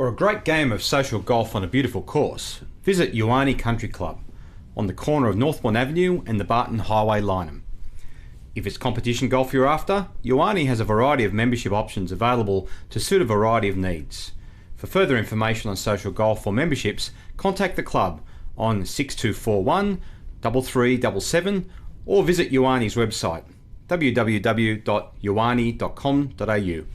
For a great game of social golf on a beautiful course, visit wonqy Country Club on the corner of Northbourne Avenue and the Barton Highway, Lyneham. If it's competition golf you're after, wonqy has a variety of membership options available to suit a variety of needs. For further information on social golf or memberships, contact the club on 6241 3377 or visit wonqy's website www.wonqy.com.au.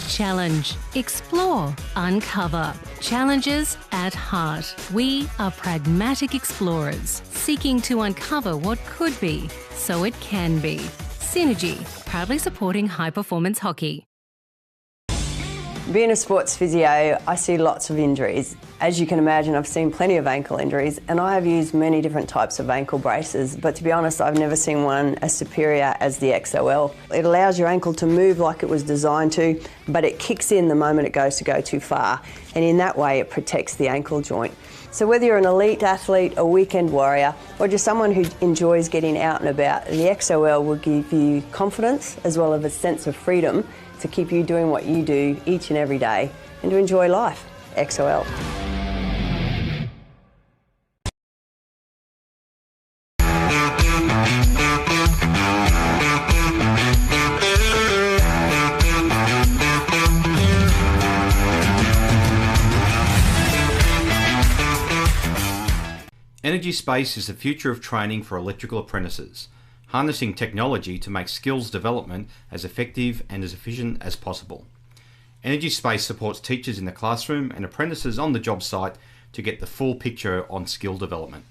Challenge, explore, uncover. Challenges at heart. We are pragmatic explorers, seeking to uncover what could be, so it can be. Synergy, proudly supporting high-performance hockey. Being a sports physio, I see lots of injuries. As you can imagine, I've seen plenty of ankle injuries, and I have used many different types of ankle braces, but to be honest, I've never seen one as superior as the XOL. It allows your ankle to move like it was designed to, but it kicks in the moment it goes to go too far, and in that way it protects the ankle joint. So whether you're an elite athlete, a weekend warrior, or just someone who enjoys getting out and about, the XOL will give you confidence as well as a sense of freedom to keep you doing what you do each and every day and to enjoy life. XOL. Energy Space is the future of training for electrical apprentices, harnessing technology to make skills development as effective and as efficient as possible. Energy Space supports teachers in the classroom and apprentices on the job site to get the full picture on skill development.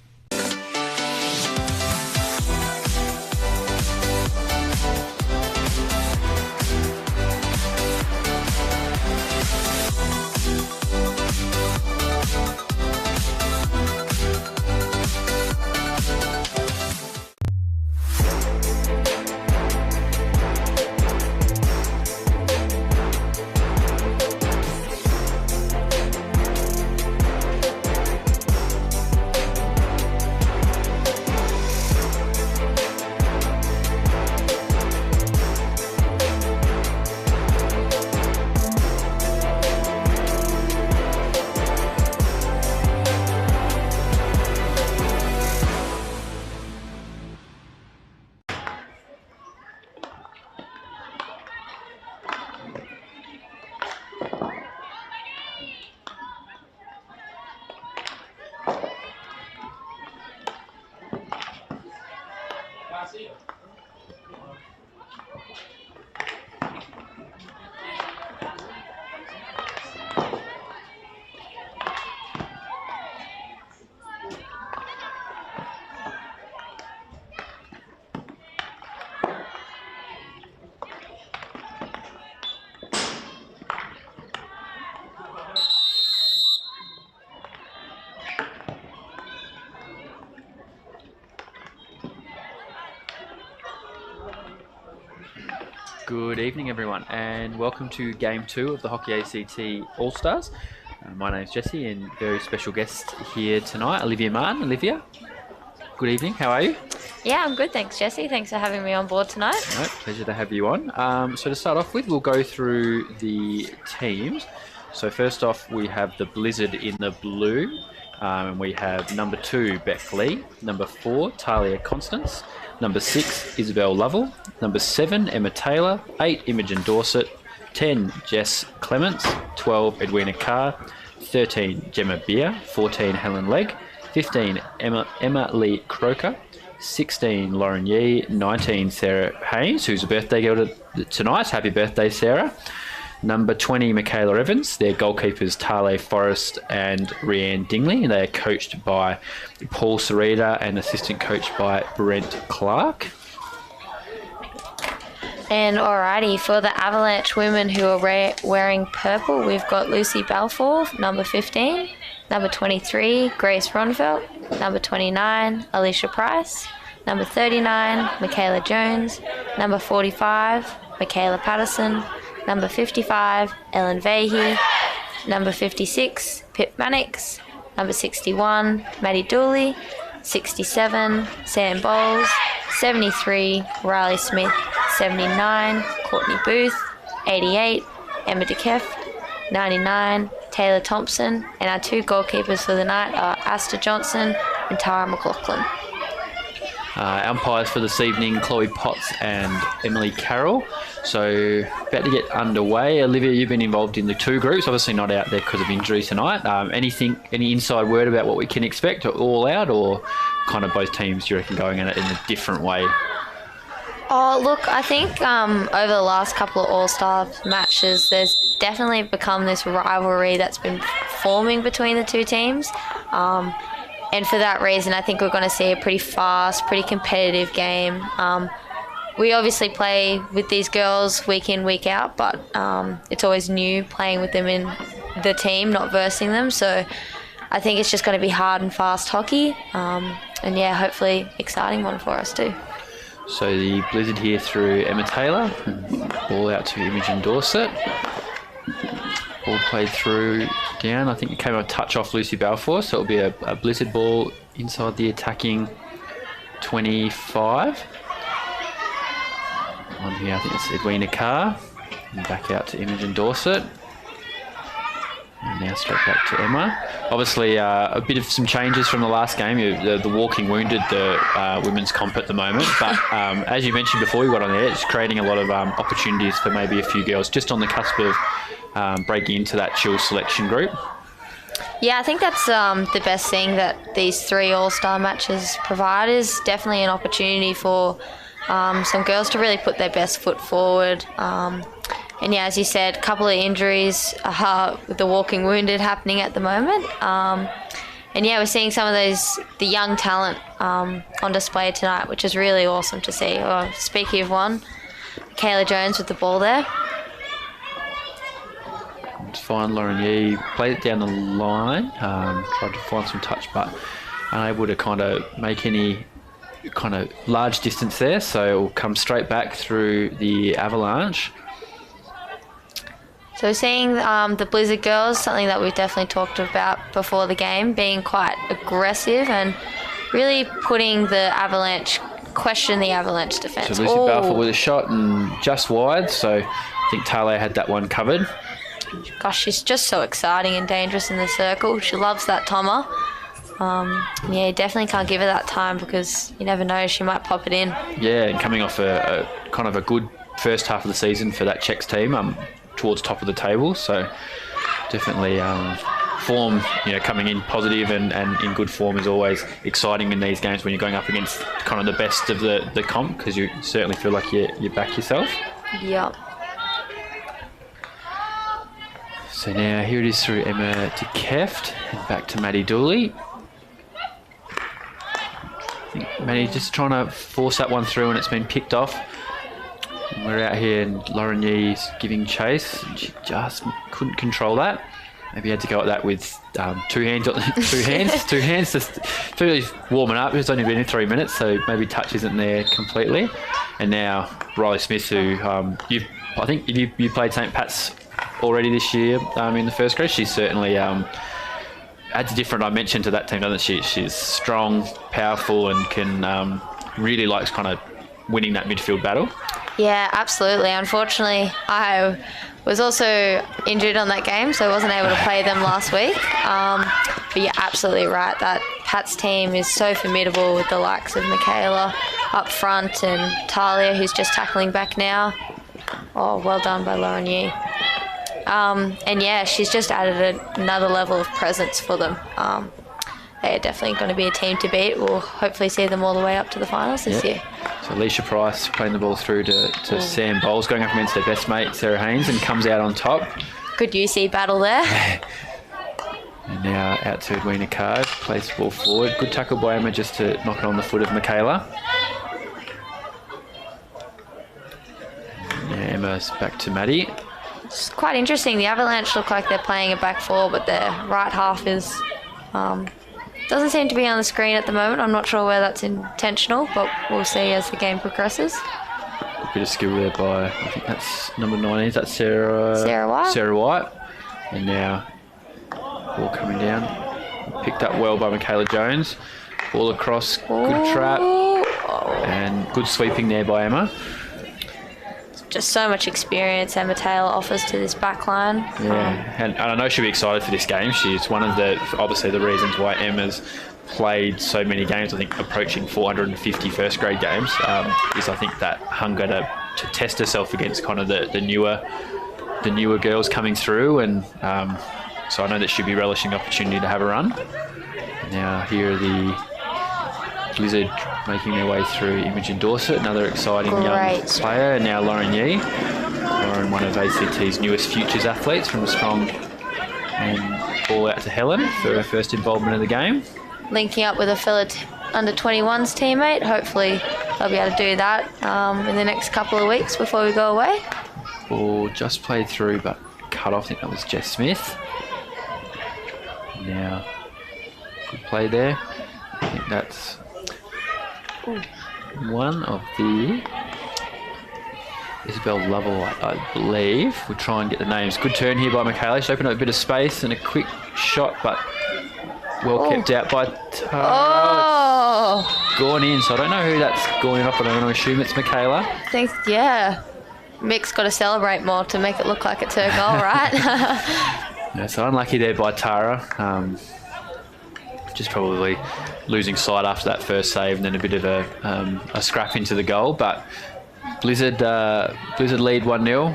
Good evening, everyone, and welcome to Game 2 of the Hockey ACT All-Stars. My name's Jesse, and very special guest here tonight, Olivia Martin. Olivia, good evening. How are you? Yeah, I'm good, thanks, Jesse. Thanks for having me on board tonight. No, pleasure to have you on. So to start off with, we'll go through the teams. So first off, we have the Blizzard in the blue, and we have number 2, Beck Lee, number 4, Talia Constance, number 6, Isabel Lovell, number 7, Emma Taylor, 8, Imogen Dorset, 10, Jess Clements, 12, Edwina Carr, 13, Gemma Beer, 14, Helen Legg, 15, Emma Lee Croker, 16, Lauren Yee, 19, Sarah Haynes, who's a birthday girl tonight. Happy birthday, Sarah. Number 20, Michaela Evans. Their goalkeepers, Tale Forrest and Rianne Dingley. And they are coached by Paul Sarita and assistant coached by Brent Clark. And alrighty, for the Avalanche women who are wearing purple, we've got Lucy Balfour, number 15, number 23, Grace Ronfelt, number 29, Alicia Price, number 39, Michaela Jones, number 45, Michaela Patterson, number 55, Ellen Vahey, number 56, Pip Mannix, number 61, Maddie Dooley, 67, Sam Bowles, 73, Riley Smith, 79, Courtney Booth, 88, Emma DeKeff, 99, Taylor Thompson, and our 2 goalkeepers for the night are Asta Johnson and Tara McLaughlin. Umpires for this evening, Chloe Potts and Emily Carroll. So about to get underway. Olivia, you've been involved in the 2 groups, obviously not out there because of injury tonight. Any inside word about what we can expect, or all out, or kind of both teams, do you reckon, going at it in a different way? Oh, look, I think over the last couple of All-Star matches, there's definitely become this rivalry that's been forming between the 2 teams. And for that reason, I think we're going to see a pretty fast, pretty competitive game. We obviously play with these girls week in, week out, but it's always new playing with them in the team, not versing them. So I think it's just going to be hard and fast hockey. And yeah, hopefully exciting one for us too. So the Blizzard here through Emma Taylor. Ball out to Imogen Dorset. Ball played through down. I think it came a touch off Lucy Balfour, so it'll be a Blizzard ball inside the attacking 25. On here, I think it's Edwina Carr. And back out to Imogen Dorset. And now straight back to Emma. Obviously, a bit of some changes from the last game. The walking wounded the women's comp at the moment. But as you mentioned before we got on there, it's creating a lot of opportunities for maybe a few girls just on the cusp of breaking into that Chill selection group. Yeah, I think that's the best thing that these 3 All-Star matches provide, is definitely an opportunity for some girls to really put their best foot forward. And yeah, as you said, a couple of injuries with the walking wounded happening at the moment. And yeah, we're seeing some of the young talent on display tonight, which is really awesome to see. Speaking of one, Kayla Jones with the ball there. It's fine, Lauren Yee played it down the line, tried to find some touch, but unable to kind of make any kind of large distance there, so it will come straight back through the Avalanche. So seeing the Blizzard girls, something that we've definitely talked about before the game, being quite aggressive and really putting the Avalanche, question the Avalanche defence. So Lucy Balfour with a shot and just wide, so I think Taylor had that one covered. Gosh, she's just so exciting and dangerous in the circle. She loves that Toma. Yeah, you definitely can't give her that time because you never know, she might pop it in. Yeah, and coming off a kind of a good first half of the season for that Czechs team, towards top of the table, so definitely form, coming in positive and in good form is always exciting in these games when you're going up against kind of the best of the comp, because you certainly feel like you back yourself. Yep. So now here it is through Emma to Keft and back to Maddie Dooley. I think Maddie just trying to force that one through and it's been picked off. And we're out here and Lauren Yee's giving chase. And she just couldn't control that. Maybe had to go at that with two hands, just really warming up. It's only been in 3 minutes, so maybe touch isn't there completely. And now Riley Smith, who I think you played St. Pat's already this year in the first grade. She certainly adds a different dimension to that team, doesn't she? She's strong, powerful, and can really likes kind of winning that midfield battle. Yeah, absolutely. Unfortunately, I was also injured on that game, so I wasn't able to play them last week. But you're absolutely right. That Pat's team is so formidable with the likes of Michaela up front and Talia, who's just tackling back now. Oh, well done by Lauren Yee. And yeah, she's just added another level of presence for them. They're definitely going to be a team to beat. We'll hopefully see them all the way up to the finals this year. So Alicia Price playing the ball through to Sam Bowles, going up against their best mate, Sarah Haynes, and comes out on top. Good UC battle there. And now out to Edwina Carr, plays the ball forward. Good tackle by Emma just to knock it on the foot of Michaela. Now Emma's back to Maddie. It's quite interesting. The Avalanche look like they're playing a back four, but their right half is doesn't seem to be on the screen at the moment. I'm not sure where that's intentional, but we'll see as the game progresses. A bit of skill there by, I think that's number 19. That's Sarah White. Sarah White. And now ball coming down. Picked up well by Michaela Jones. Ball across. Good trap. And good sweeping there by Emma. just so much experience Emma Taylor offers to this back line. Yeah, and I know she'll be excited for this game. She's one of the, obviously, the reasons why Emma's played so many games, I think approaching 450 first grade games, is I think that hunger to test herself against kind of the newer girls coming through, and so I know that she'll be relishing the opportunity to have a run. Now here are the Blizzard making their way through Imogen Dorset, another exciting young player, and now Lauren Yee. Lauren, one of ACT's newest futures athletes, from the strong, and ball out to Helen for her first involvement in the game. Linking up with a fellow under-21s teammate. Hopefully they'll be able to do that in the next couple of weeks before we go away. Ball just played through but cut off. I think that was Jess Smith. Now, good play there. I think that's one of the Isabel Lovell, I believe. We'll try and get the names. Good turn here by Michaela. She's opened up a bit of space and a quick shot, but well kept out by Tara. It's gone in, so I don't know who that's gone in off, but I'm going to assume it's Michaela. I think, yeah. Mick's got to celebrate more to make it look like it's her goal, right? Yeah, so unlucky there by Tara. Just probably losing sight after that first save, and then a bit of a scrap into the goal. But Blizzard lead 1-0,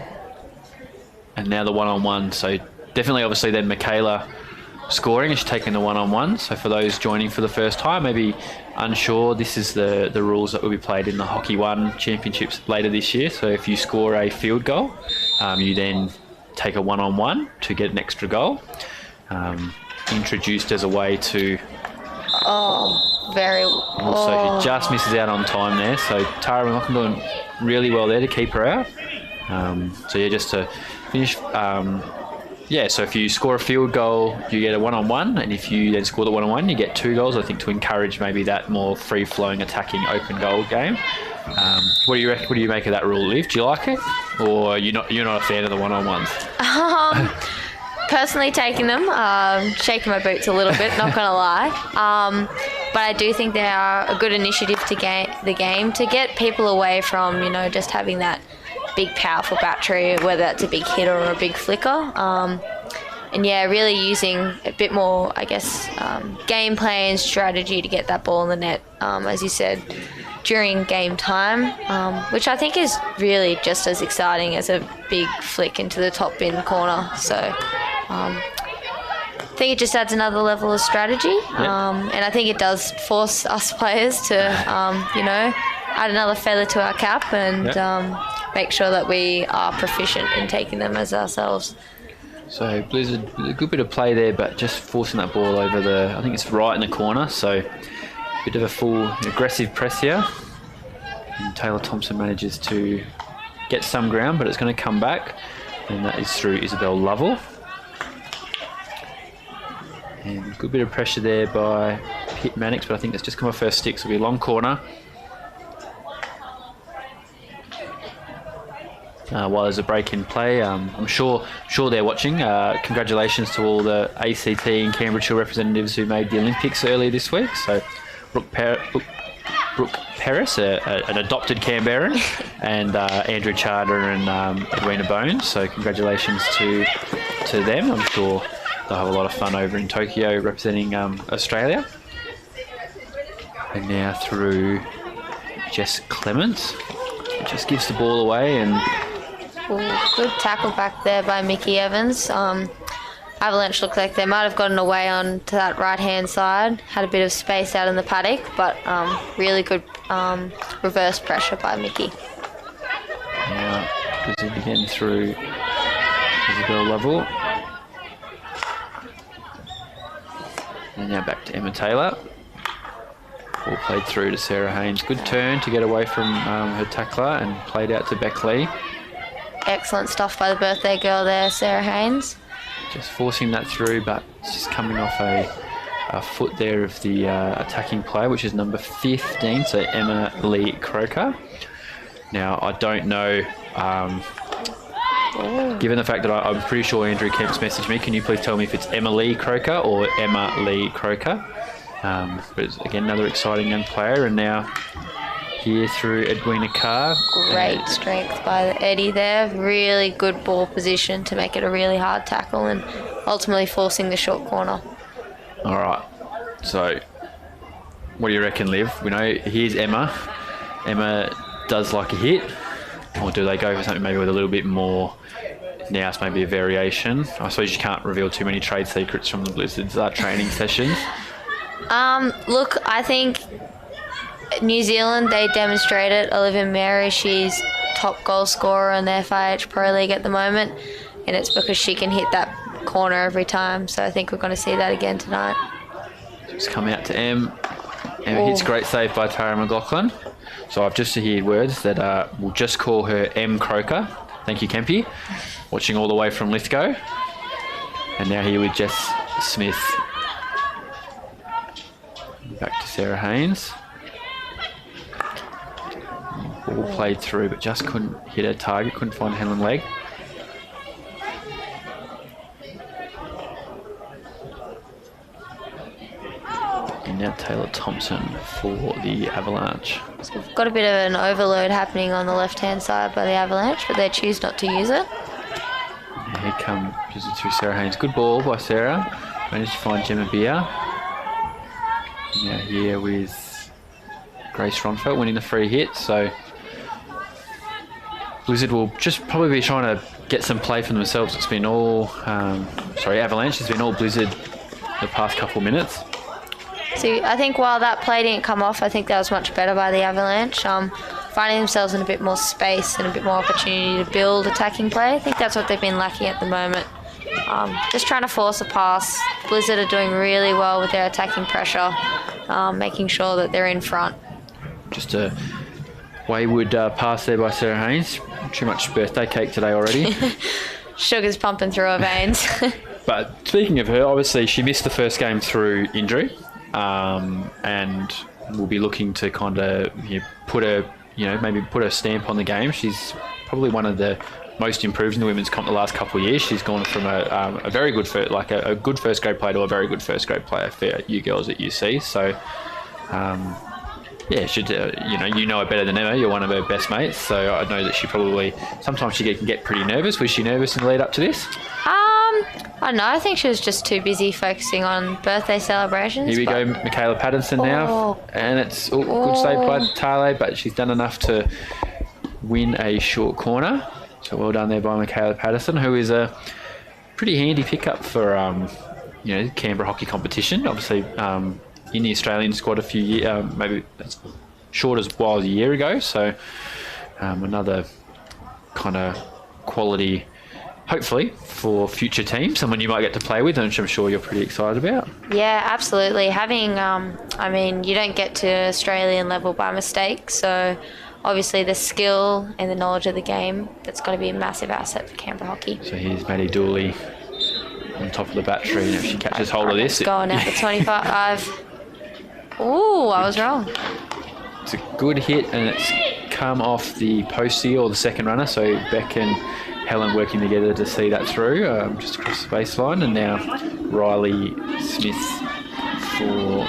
and now the one-on-one. So definitely, obviously, then Michaela scoring, and she's taking the one-on-one. So for those joining for the first time, maybe unsure, this is the rules that will be played in the Hockey One Championships later this year. So if you score a field goal, you then take a one-on-one to get an extra goal. Introduced as a way to... So she just misses out on time there. So Tara McLaughlin doing really well there to keep her out. So yeah, just to finish... so if you score a field goal, you get a one-on-one, and if you then score the one-on-one, you get 2 goals, I think, to encourage maybe that more free-flowing, attacking, open goal game. What do you make of that rule, Liv? Do you like it? Or you're not a fan of the one-on-ones? Personally taking them, shaking my boots a little bit, not going to lie. But I do think they are a good initiative to the game to get people away from, just having that big, powerful battery, whether that's a big hit or a big flicker. And yeah, really using a bit more, I guess, gameplay and strategy to get that ball in the net, as you said, during game time, which I think is really just as exciting as a big flick into the top bin corner. So I think it just adds another level of strategy, and I think it does force us players to, add another feather to our cap and make sure that we are proficient in taking them as ourselves. So Blizzard, a good bit of play there, but just forcing that ball over I think it's right in the corner, so a bit of a full aggressive press here. And Taylor Thompson manages to get some ground, but it's going to come back, and that is through Isabel Lovell. And a good bit of pressure there by Pitt Mannix, but I think that's just come off her stick, so it'll be a long corner. While there's a break in play, I'm sure they're watching. Congratulations to all the ACT and Canberra Chill representatives who made the Olympics earlier this week. So Brooke Paris, an adopted Canberran, and Andrew Charter and Edwina Bones. So congratulations to them. I'm sure they'll have a lot of fun over in Tokyo representing Australia. And now through Jess Clements. Just gives the ball away, and good tackle back there by Mickey Evans. Avalanche looked like they might have gotten away on to that right-hand side. Had a bit of space out in the paddock, but really good reverse pressure by Mickey. Now, Blizzard again through Isabel Lovell. And now back to Emma Taylor. Ball played through to Sarah Haynes. Good turn to get away from her tackler and played out to Beckley. Excellent stuff by the birthday girl there, Sarah Haynes. Just forcing that through, but it's just coming off a foot there of the attacking player, which is number 15, so Emma Lee Croker. Now, I don't know, given the fact that I'm pretty sure Andrew Kemp's messaged me, can you please tell me if it's Emma Lee Croker or Emma Lee Croker? But it's, again, another exciting young player, and now here through Edwina Carr. Great strength by Eddie there. Really good ball position to make it a really hard tackle and ultimately forcing the short corner. All right. So, what do you reckon, Liv? We know here's Emma. Emma does like a hit. Or do they go for something maybe with a little bit more now? It's maybe a variation. I suppose you can't reveal too many trade secrets from the Blizzards training sessions. Look, I think New Zealand, they demonstrated. Olivia Mary, she's top goal scorer in the FIH Pro League at the moment, and it's because she can hit that corner every time. So I think we're going to see that again tonight. Just come out to Em. Emma hits great save by Tara McLaughlin. So I've just heard words that we'll just call her M. Croker. Thank you, Kempy. Watching all the way from Lithgow. And now here with Jess Smith. Back to Sarah Haynes. Ball played through, but just couldn't hit her target. Couldn't find Helen Legg. And now Taylor Thompson for the Avalanche. So we've got a bit of an overload happening on the left-hand side by the Avalanche, but they choose not to use it. And here comes through Sarah Haynes. Good ball by Sarah. Managed to find Gemma Beer. Now here with Grace Ronfeld winning the free hit. So Blizzard will just probably be trying to get some play for themselves. It's been all, Avalanche has been all Blizzard the past couple minutes. So I think while that play didn't come off, I think that was much better by the Avalanche. Finding themselves in a bit more space and a bit more opportunity to build attacking play. I think that's what they've been lacking at the moment. Just trying to force a pass. Blizzard are doing really well with their attacking pressure, making sure that they're in front. Just a wayward pass there by Sarah Haynes. Too much birthday cake today already. Sugar's pumping through her veins. But speaking of her, obviously she missed the first game through injury, and will be looking to kind of put a stamp on the game. She's probably one of the most improved in the women's comp the last couple of years. She's gone from a very good a good first grade player to a very good first grade player for you girls at UC. So should you know her better than Emma. You're one of her best mates, so I know that she probably sometimes she can get pretty nervous. Was she nervous in the lead up to this? I don't know. I think she was just too busy focusing on birthday celebrations. Here we go, Michaela Patterson now, and it's good save by Tale, but she's done enough to win a short corner. So well done there by Michaela Patterson, who is a pretty handy pickup for Canberra hockey competition. Obviously, in the Australian squad a few years, maybe as short as a year ago. So another kind of quality, hopefully, for future teams, someone you might get to play with, which I'm sure you're pretty excited about. Yeah, absolutely. Having, you don't get to Australian level by mistake, so obviously the skill and the knowledge of the game, that's got to be a massive asset for Canberra hockey. So here's Maddie Dooley on top of the battery, and if she catches hold of this... Going out for 25. Ooh, I was wrong. It's a good hit, and it's come off the postie or the second runner, so Beck and Helen working together to see that through, just across the baseline. And now Riley Smith for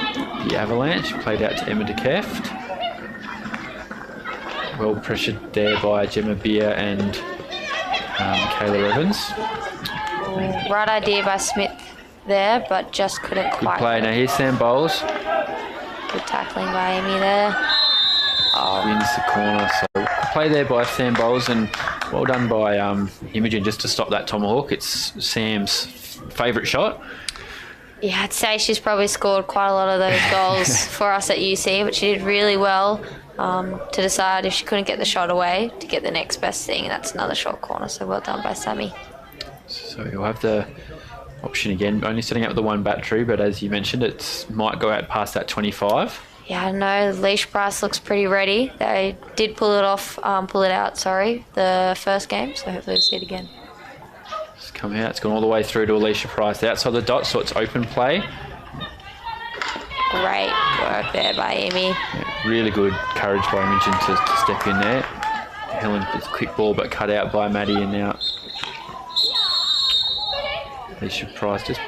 the Avalanche, played out to Emma DeKeft. Well pressured there by Gemma Beer and Kayla Evans. Right idea by Smith there, but just couldn't quite. Good play. Now here's Sam Bowles. Good tackling by Amy there. Wins the corner. So play there by Sam Bowles, and well done by Imogen just to stop that tomahawk. It's Sam's favourite shot. Yeah, I'd say she's probably scored quite a lot of those goals for us at UC, but she did really well to decide if she couldn't get the shot away to get the next best thing, and that's another short corner. So well done by Sammy. So you'll have the option again, only setting up with the one battery, but as you mentioned, it might go out past that 25. Yeah, I know. Leash Price looks pretty ready. They did pull it out, the first game, so hopefully we'll see it again. It's come out. It's gone all the way through to Alicia Price outside the dot, so it's open play. Great work there by Amy. Yeah, really good courage by Imogen to step in there. Helen, it's a quick ball, but cut out by Maddie, and now Alicia Price just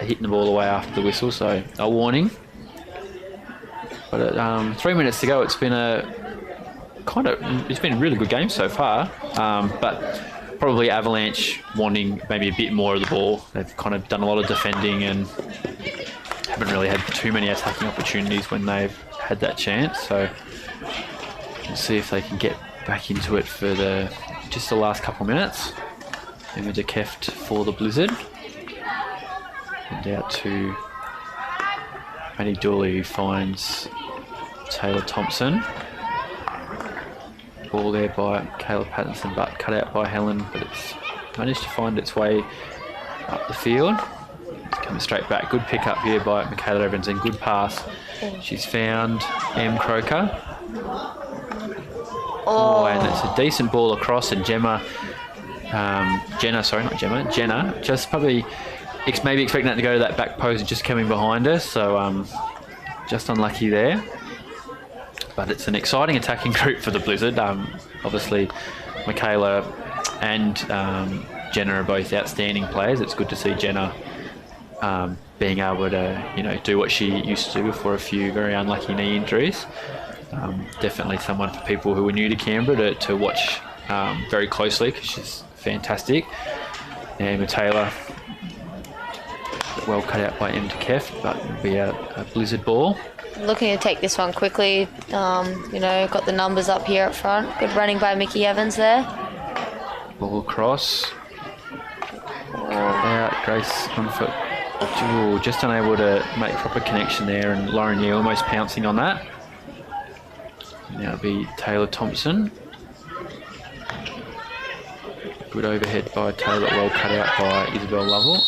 hitting the ball away after the whistle, so a warning. But 3 minutes to go, it's been a it's been a really good game so far, but probably Avalanche wanting maybe a bit more of the ball. They've kind of done a lot of defending and haven't really had too many attacking opportunities when they've had that chance. So we'll see if they can get back into it for just the last couple of minutes. Emma de Keft for the Blizzard. And out to Maddie Dooley, who finds Taylor Thompson. Ball there by Kayla Pattinson, but cut out by Helen, but it's managed to find its way up the field. It's coming straight back. Good pick up here by Michaela Evans and good pass. She's found M. Croker. And it's a decent ball across, and Jenna, just probably maybe expecting that to go to that back post and just coming behind her, so just unlucky there. But it's an exciting attacking group for the Blizzard. Obviously, Michaela and Jenna are both outstanding players. It's good to see Jenna being able to, do what she used to do before a few very unlucky knee injuries. Definitely someone for people who are new to Canberra to watch very closely, because she's fantastic. And Taylor, well cut out by M. de Keft, but it'll be a Blizzard ball. Looking to take this one quickly. Got the numbers up here up front. Good running by Mickey Evans there. Ball across. Out, Grace Runfoot. Just unable to make proper connection there, and Lauren Yee almost pouncing on that. Now it'll be Taylor Thompson. Good overhead by Taylor, well cut out by Isabel Lovell.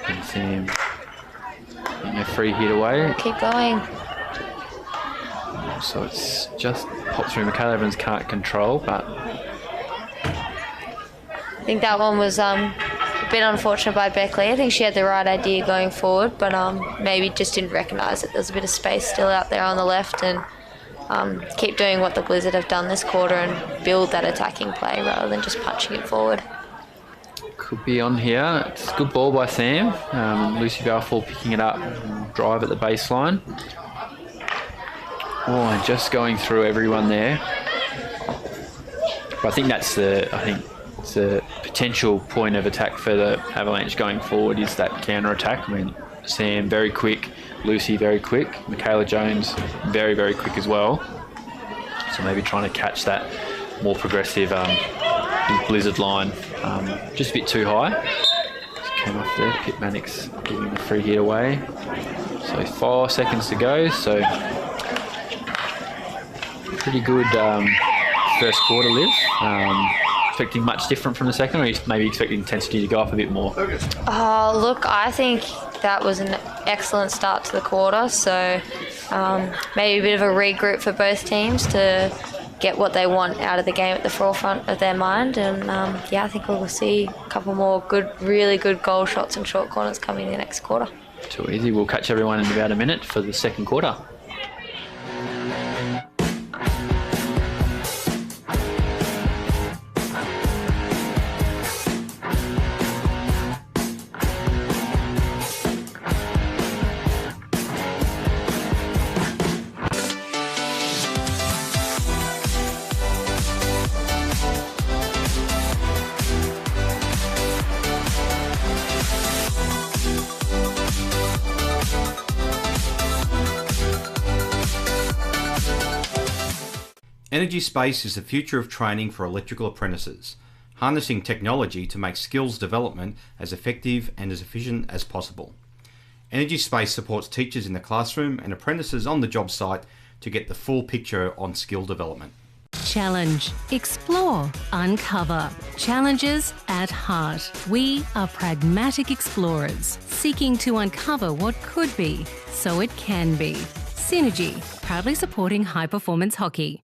And Sam getting a free hit away. Keep going. So it's just popped through. Michaela Evans can't control, but I think that one was a bit unfortunate by Beckley. I think she had the right idea going forward, but maybe just didn't recognise that there's a bit of space still out there on the left, and keep doing what the Blizzard have done this quarter and build that attacking play rather than just punching it forward. Could be on here. It's a good ball by Sam. Lucy Balfour picking it up and drive at the baseline. And just going through everyone there. But I think it's the potential point of attack for the Avalanche going forward is that counter attack. I mean, Sam very quick, Lucy very quick, Michaela Jones very, very quick as well. So maybe trying to catch that more progressive Blizzard line. Just a bit too high. Just came off there. Pip Mannix giving the free hit away. So 4 seconds to go. So pretty good first quarter, Liv. Expecting much different from the second, or you maybe expecting intensity to go up a bit more? Look, I think that was an excellent start to the quarter. So maybe a bit of a regroup for both teams to get what they want out of the game at the forefront of their mind. And I think we'll see a couple more really good goal shots and short corners coming in the next quarter. Too easy. We'll catch everyone in about a minute for the second quarter. Energy Space is the future of training for electrical apprentices, harnessing technology to make skills development as effective and as efficient as possible. Energy Space supports teachers in the classroom and apprentices on the job site to get the full picture on skill development. Challenge, explore, uncover. Challenges at heart. We are pragmatic explorers, seeking to uncover what could be, so it can be. Synergy, proudly supporting high-performance hockey.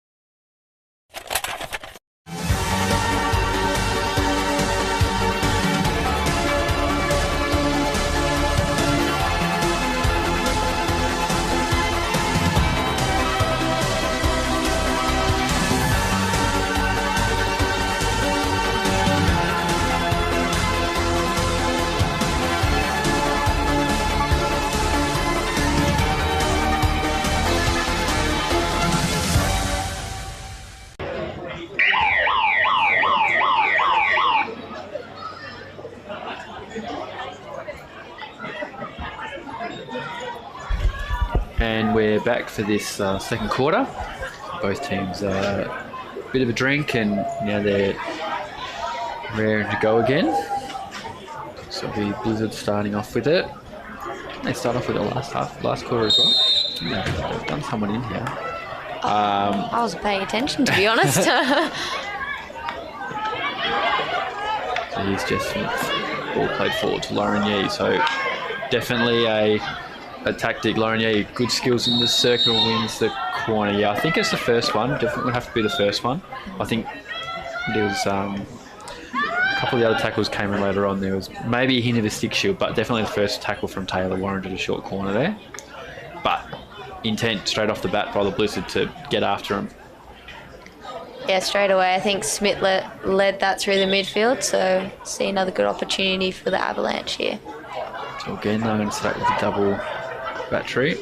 And we're back for this second quarter. Both teams a bit of a drink, and now they're raring to go again. So the Blizzard starting off with it. They start off with the last quarter as well. Yeah, they've done someone in here. I wasn't paying attention, to be honest. So he's just ball played forward to Lauren Yee. So definitely a tactic. Lauren Yee, good skills in the circle, wins the corner. Yeah, I think it's the first one. Definitely would have to be the first one. I think there was a couple of the other tackles came in later on. There was maybe a hint of a stick shield, but definitely the first tackle from Taylor warranted a short corner there. But intent straight off the bat by the Blizzard to get after him. Yeah, straight away. I think Smith led that through the midfield, so see another good opportunity for the Avalanche here. So again, they're going to start with a double battery.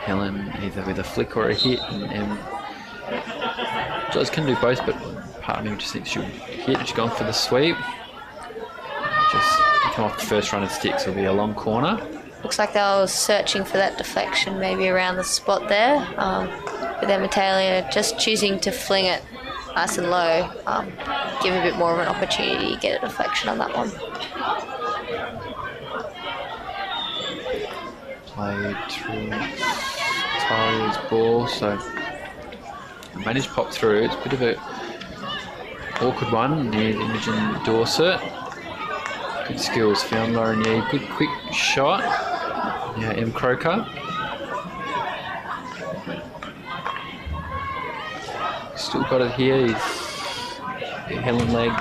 Helen either with a flick or a hit, and Joz can do both, but part of me just thinks she'll hit. She's gone for the sweep. Just come off the first run of sticks. It'll be a long corner. Looks like they were searching for that deflection maybe around the spot there. But then Matalia just choosing to fling it nice and low, give a bit more of an opportunity to get a deflection on that one. Played through Talia's ball, so managed to pop through. It's a bit of a awkward one near Imogen Dorset. Good skills, found Lauren Yee. Good quick shot. Yeah, M. Croker. Still got it here. He's Helen Legg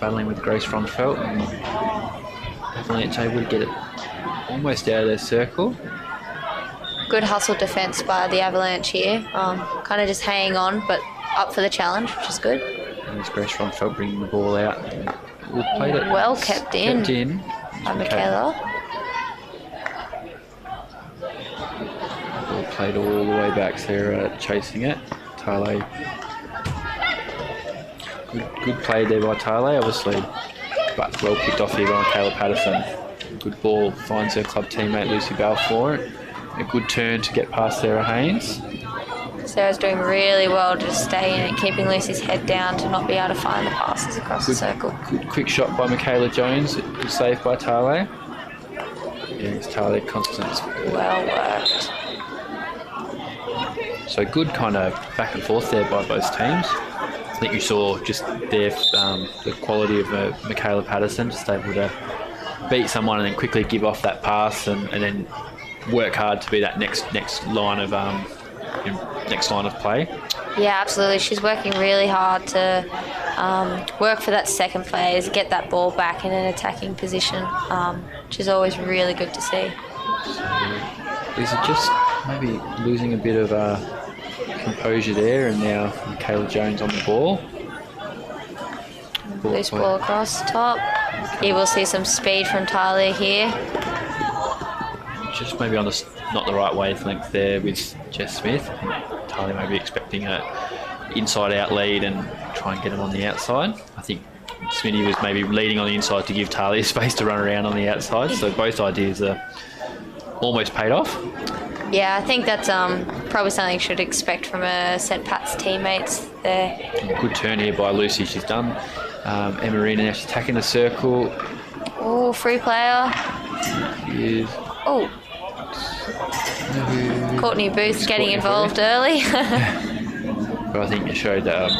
battling with Grace Ronfelt, and Avalanche able to get it almost out of their circle. Good hustle defence by the Avalanche here. Kind of just hanging on, but up for the challenge, which is good. And there's Grace Ronfelt bringing the ball out. We've played it. Well kept in. By Michaela. Ball played all the way back. Sarah chasing it. Tale. Good play there by Tale, obviously. But well picked off here by Michaela Patterson. Good ball. Finds her club teammate Lucy Balfour. A good turn to get past Sarah Haynes. Sarah's doing really well to just stay in and keeping Lucy's head down to not be able to find the passes across the circle. Good quick shot by Michaela Jones. Good save by Tale. Yeah, it's Tale Constance. Well worked. So good kind of back and forth there by both teams. I think you saw just there the quality of Michaela Patterson, just able to beat someone and then quickly give off that pass and then work hard to be that next line of play. Yeah, absolutely. She's working really hard to work for that second phase, get that ball back in an attacking position, which is always really good to see. So, is it just maybe losing a bit of composure there, and now Michaela Jones on the ball. Loose ball across the top. You will see some speed from Talia here. Just maybe on not the right wavelength there with Jess Smith. Talia may be expecting a inside-out lead and try and get him on the outside. I think Smitty was maybe leading on the inside to give Talia space to run around on the outside. So both ideas are almost paid off. Yeah, I think that's probably something you should expect from St. Pat's teammates there. Good turn here by Lucy. She's done. Emarina now she's attacking the circle. Oh, free player. Oh. Courtney Booth getting involved early. But I think it showed the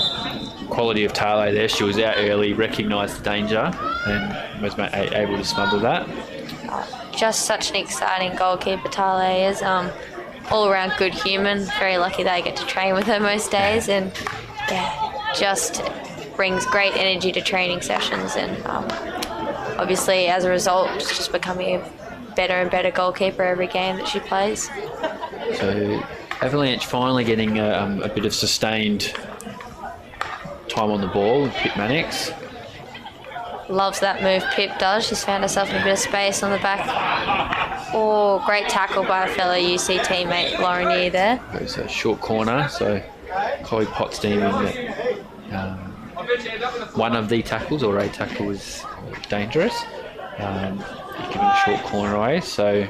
quality of Tale there. She was out early, recognised the danger, and was able to smother that. Just such an exciting goalkeeper Tale is. All around good human. Very lucky that I get to train with her most days, and yeah, just brings great energy to training sessions, and obviously as a result she's just becoming a better and better goalkeeper every game that she plays. So Avalanche finally getting a bit of sustained time on the ball with Pip Mannix. Loves that move Pip does. She's found herself in a bit of space on the back. Oh, great tackle by a fellow UC teammate Lauren Yee there. Goes a short corner, so Chloe Potts deeming that one of the tackles or a tackle was dangerous. giving a short corner away. So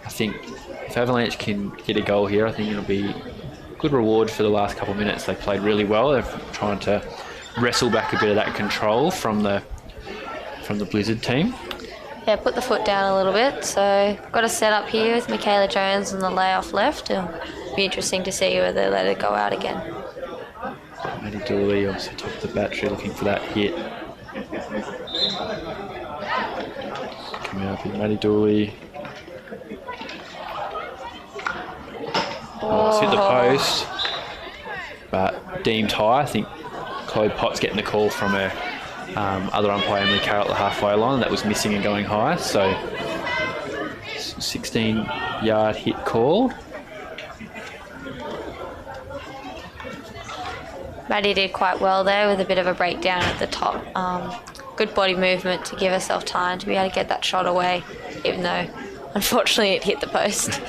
I think if Avalanche can get a goal here, I think it'll be good reward for the last couple of minutes. They played really well. They're trying to wrestle back a bit of that control from the Blizzard team. Yeah, put the foot down a little bit. So got a set up here with Michaela Jones on the layoff left. It'll be interesting to see whether they let it go out again. Maddie Dooley obviously top of the battery looking for that hit. Coming up with Maddie Dooley. It's hit the post, but deemed high. I think Chloe Potts getting the call from her other umpire, Emily Carroll, at the halfway line. That was missing and going high. So 16-yard hit called. Maddie did quite well there with a bit of a breakdown at the top. Good body movement to give herself time to be able to get that shot away, even though unfortunately it hit the post.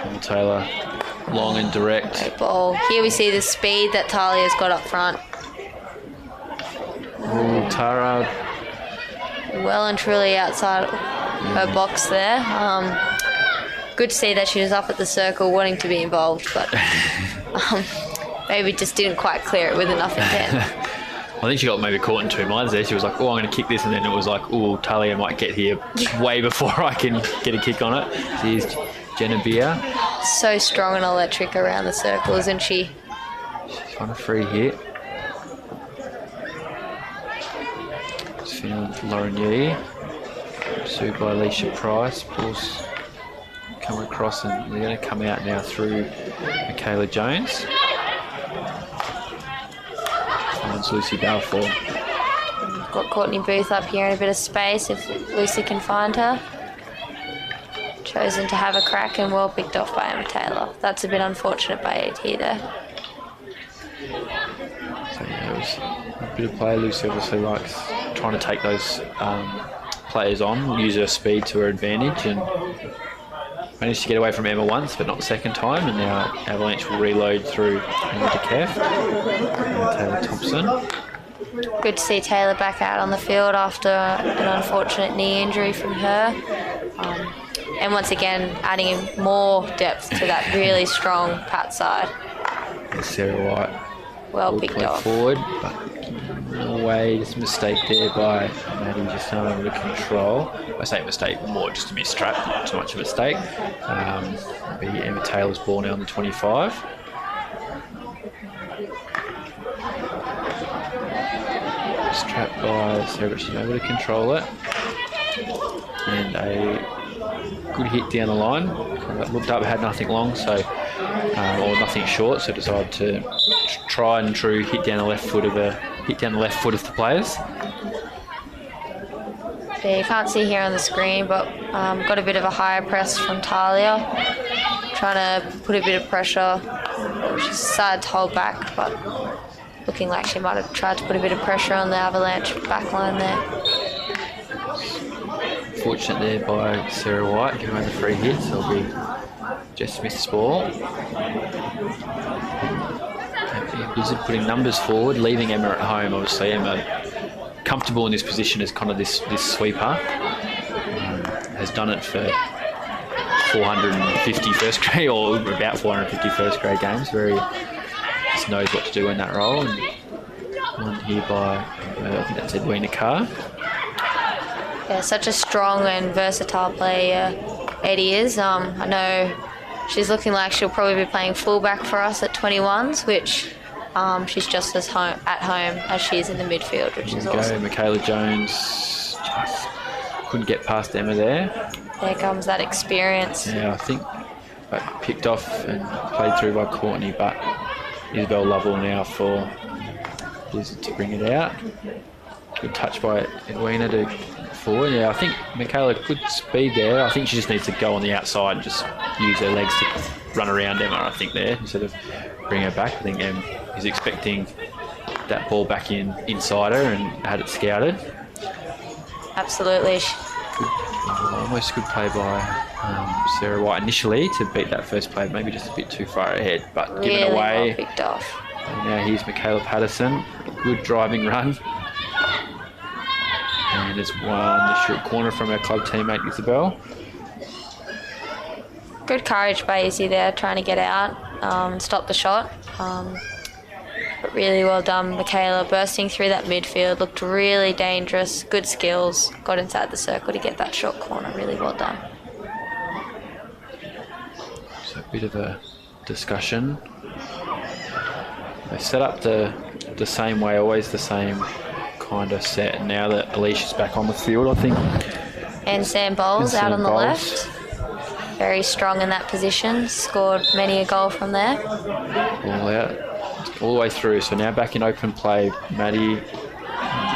And Taylor, long and direct. Great ball. Here we see the speed that Talia's got up front. Ooh, Tara. Well and truly outside her box there. Good to see that she was up at the circle wanting to be involved, but maybe just didn't quite clear it with enough intent. I think she got maybe caught in two minds there. She was like, oh, I'm going to kick this, and then it was like, oh, Talia might get here way before I can get a kick on it. Here's Jenna Beer. So strong and electric around the circle, isn't she? She's on a free hit. Just found Lauren Yee. Pursued by Alicia Price. Balls come across, and they're going to come out now through Michaela Jones. Finds Lucy Balfour. Got Courtney Booth up here in a bit of space if Lucy can find her. Chosen to have a crack and well picked off by Emma Taylor. That's a bit unfortunate by AT there. So yeah, it was a bit of play. Lucy obviously likes trying to take those players on, use her speed to her advantage, and managed to get away from Emma once, but not the second time. And now Avalanche will reload through Emma DeKeff and Taylor Thompson. Good to see Taylor back out on the field after an unfortunate knee injury from her. And once again, adding in more depth to that really strong Pat side. And Sarah White Well will picked play off. forward, but no way, just a mistake there by Maddie, just under control. I say mistake, more just a mistrap, not too much of a mistake. Be Emma Taylor's ball now on the 25. Mistrapped by Sarah, but she's able to control it. And a good hit down the line. Looked up, had nothing long, so or nothing short, so decided to try and true hit down the left foot of the players. Yeah, you can't see here on the screen, but got a bit of a higher press from Talia. Trying to put a bit of pressure. She decided to hold back, but looking like she might have tried to put a bit of pressure on the Avalanche backline there. Fortunate there by Sarah White, giving her the free hit, so it'll be Jess Smith's ball. Blizzard putting numbers forward, leaving Emma at home. Obviously, Emma comfortable in this position as kind of this sweeper. Has done it for 450 first grade, or about 450 first grade games. Just knows what to do in that role. And one here by, I think that's Edwina Carr. Yeah, such a strong and versatile player Eddie is. I know she's looking like she'll probably be playing fullback for us at 21s, which she's just as at home as she is in the midfield, which is awesome. Michaela Jones just couldn't get past Emma there. There comes that experience. Yeah, I think picked off and played through by Courtney, but Isabel Lovell now for Blizzard to bring it out. Good touch by Edwina to forward. Yeah, I think Michaela, good speed there. I think she just needs to go on the outside and just use her legs to run around Emma, I think, there, instead of bring her back. I think Em is expecting that ball back inside her and had it scouted. Absolutely. Almost good play by Sarah White initially to beat that first play, maybe just a bit too far ahead, but really given away. Well picked off. And now here's Michaela Patterson. Good driving run. And And there's one the short corner from our club teammate Isabel. Good courage by Izzy there, trying to get out and stop the shot. But really well done, Michaela, bursting through that midfield. Looked really dangerous, good skills. Got inside the circle to get that short corner. Really well done. So a bit of a discussion. They set up the same way, always the same kind of set. Now that Alicia's back on the field, I think. And Sam Bowles out on the left. Very strong in that position. Scored many a goal from there. All out. All the way through. So now back in open play. Maddie,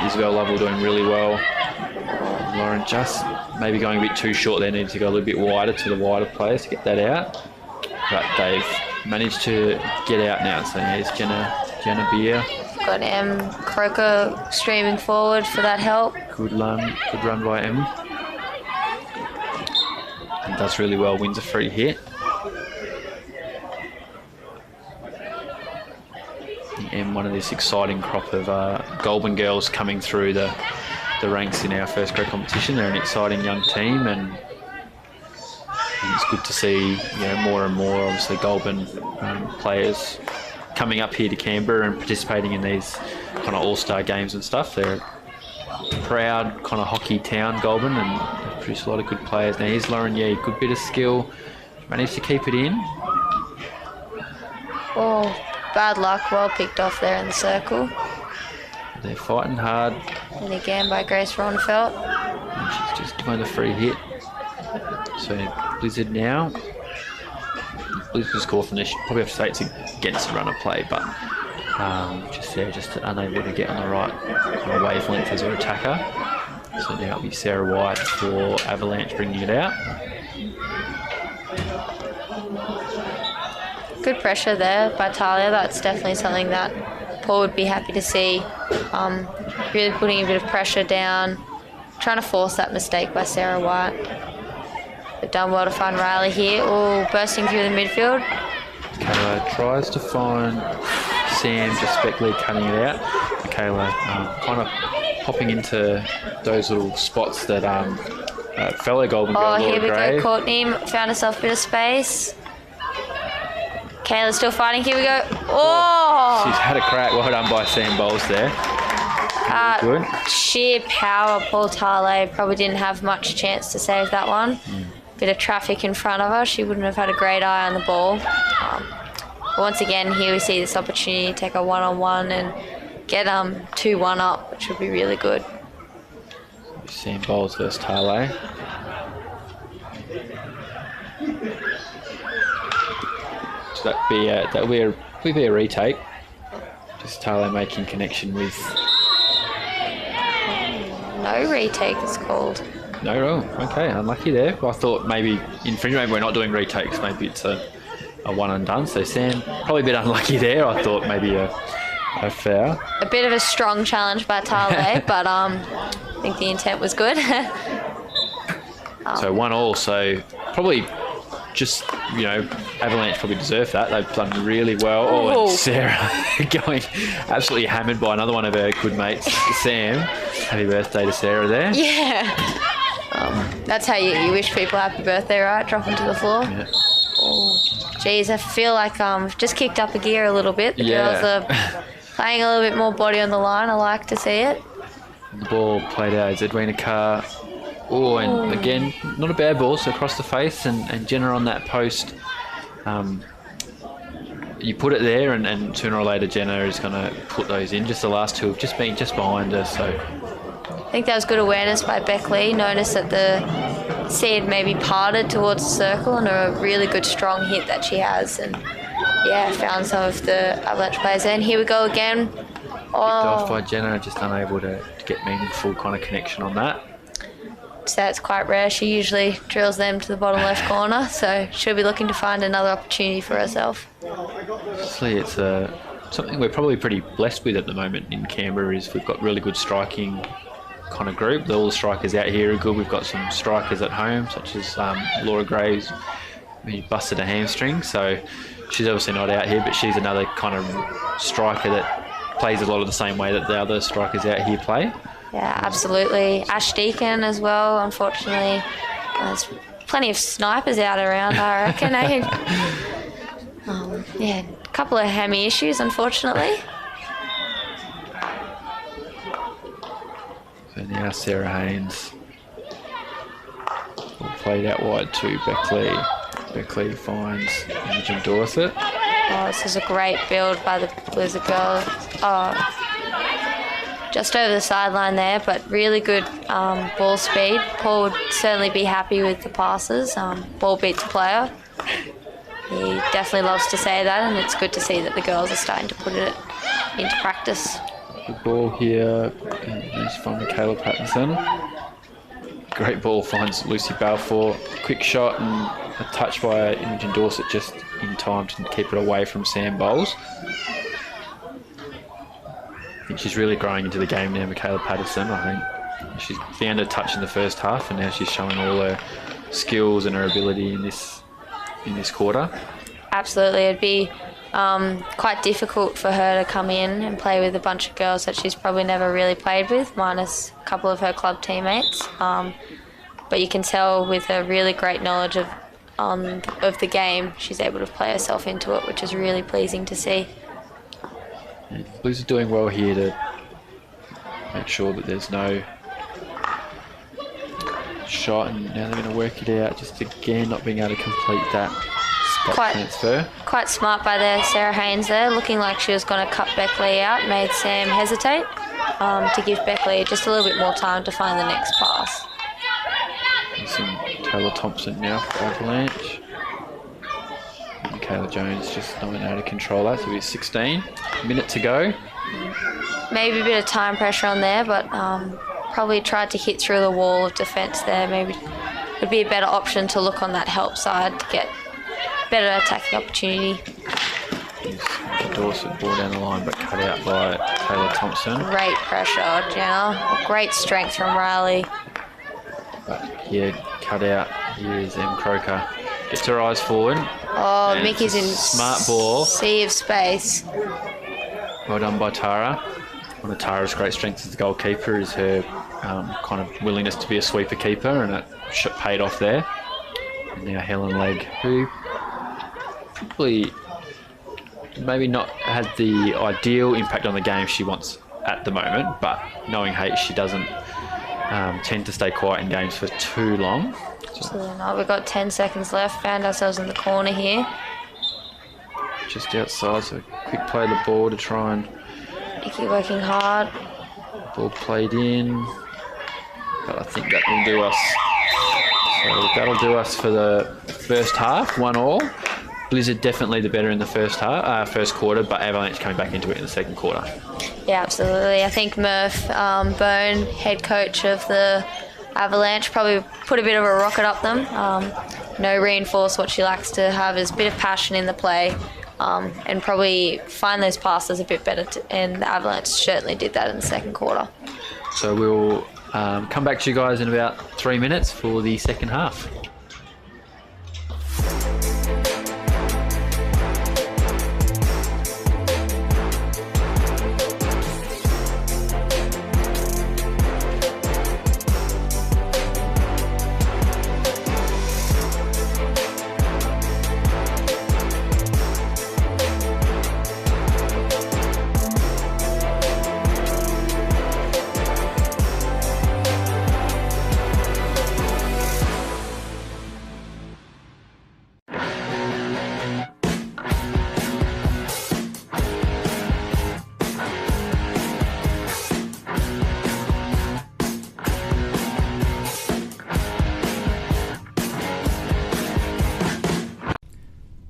Isabel Lovell doing really well. Lauren just maybe going a bit too short there. Needs to go a little bit wider to the wider players to get that out. But they've managed to get out now. So here's Jenna Beer. Got M. Croker streaming forward for that help. Good run by M. And does really well, wins a free hit. And one of this exciting crop of Goulburn girls coming through the ranks in our first grade competition. They're an exciting young team, and it's good to see more and more obviously Goulburn players coming up here to Canberra and participating in these kind of all-star games and stuff. They're a proud kind of hockey town, Goulburn, and they produce a lot of good players. Now here's Lauren Yee, good bit of skill, managed to keep it in. Oh, bad luck, well picked off there in the circle. They're fighting hard. And again by Grace Ronfelt. And she's just doing the free hit. So Blizzard now. Blizzard's score from this, probably have to say it's against the run of play, but just unable to get on the right kind of wavelength as her attacker. So now it'll be Sarah White for Avalanche bringing it out. Good pressure there by Talia. That's definitely something that Paul would be happy to see. Really putting a bit of pressure down, trying to force that mistake by Sarah White. They've done well to find Riley here. Oh, bursting through the midfield. Michaela tries to find Sam, just speckly cutting it out. Michaela kind of popping into those little spots that fellow Goulburn girl Laura here we Gray. go, Courtney found herself a bit of space. Kayla's still fighting, here we go. Oh! She's had a crack, well done by Sam Bowles there. Really good. Sheer power, Paul Tale probably didn't have much chance to save that one. Bit of traffic in front of her, she wouldn't have had a great eye on the ball. But once again, here we see this opportunity to take a one-on-one and get 2-1 up, which would be really good. Sam Bowles versus Tale. So that'll be a retake. Just Tale making connection with. No retake is called. No, okay, unlucky there. I thought maybe infringement. We're not doing retakes. Maybe it's a one and done. So Sam probably a bit unlucky there. I thought maybe a foul. A bit of a strong challenge by Tale, but I think the intent was good. So 1-1. So probably just Avalanche probably deserve that. They've done really well. Oh, and Sarah going absolutely hammered by another one of her good mates, Sam. Happy birthday to Sarah there. Yeah. That's how you wish people happy birthday, right? Drop them to the floor. Yeah. Oh, geez, I feel like just kicked up a gear a little bit. The girls are playing a little bit more body on the line. I like to see it. The ball played out as Edwina Carr. Oh, and again, not a bad ball, so across the face, and Jenna on that post. You put it there, and sooner or later Jenna is going to put those in. Just the last two have just been just behind her, so. I think that was good awareness by Beck Lee. Noticed that the seed maybe parted towards the circle, and a really good strong hit that she has, and found some of the Avalanche players there. And here we go again. Picked off by Jenna, just unable to get meaningful kind of connection on that. So that's quite rare. She usually drills them to the bottom left corner, so she'll be looking to find another opportunity for herself. Obviously, it's something we're probably pretty blessed with at the moment in Canberra. Is we've got really good striking kind of group. All the strikers out here are good. We've got some strikers at home, such as Laura Graves, who busted a hamstring, so she's obviously not out here, but she's another kind of striker that plays a lot of the same way that the other strikers out here play. Yeah, absolutely. Ash Deacon as well, unfortunately. There's plenty of snipers out around, I reckon. Yeah, a couple of hammy issues, unfortunately. So now Sarah Haynes will play out wide to Beckley. Beckley finds Imogen Dorset. Oh, this is a great build by the Blizzard girls. Oh, just over the sideline there, but really good ball speed. Paul would certainly be happy with the passes. Ball beats player. He definitely loves to say that, and it's good to see that the girls are starting to put it into practice. The ball here is from Michaela Pattinson. Great ball finds Lucy Balfour. Quick shot and a touch by Imogen Dorset just in time to keep it away from Sam Bowles. I think she's really growing into the game now, Michaela Patterson. I think she's found her touch in the first half, and now she's showing all her skills and her ability in this quarter. Absolutely, it'd be quite difficult for her to come in and play with a bunch of girls that she's probably never really played with, minus a couple of her club teammates. But you can tell with her really great knowledge of the game, she's able to play herself into it, which is really pleasing to see. Blues are doing well here to make sure that there's no shot, and now they're going to work it out, just again not being able to complete that spot transfer. Quite smart by Sarah Haynes there, looking like she was going to cut Beckley out, made Sam hesitate to give Beckley just a little bit more time to find the next pass. And some Taylor Thompson now for Avalanche. Michaela Jones just not able to control that, so we're 16 minutes to go. Maybe a bit of time pressure on there, but probably tried to hit through the wall of defence there. Maybe it would be a better option to look on that help side to get better attacking opportunity. Dorset ball down the line, but cut out by Taylor Thompson. Great pressure, Jenna. Great strength from Riley. But yeah, cut out. Here's M. Croker. Gets her eyes forward. Oh, Mickey's in smart ball. Sea of space. Well done by Tara. One of Tara's great strengths as a goalkeeper is her kind of willingness to be a sweeper keeper, and it paid off there. And now Helen Legg, who probably maybe not had the ideal impact on the game she wants at the moment, but knowing H, she doesn't tend to stay quiet in games for too long. Absolutely not. We've got 10 seconds left. Found ourselves in the corner here. Just outside, so quick play the ball to try and... Nikki working hard. Ball played in. But I think that will do us. So that'll do us for the first half, 1-1. Blizzard definitely the better in the first quarter, but Avalanche coming back into it in the second quarter. Yeah, absolutely. I think Murph Bone, head coach of the Avalanche, probably put a bit of a rocket up them. Reinforce what she likes to have is a bit of passion in the play, and probably find those passes a bit better. And the Avalanche certainly did that in the second quarter. So we'll come back to you guys in about 3 minutes for the second half.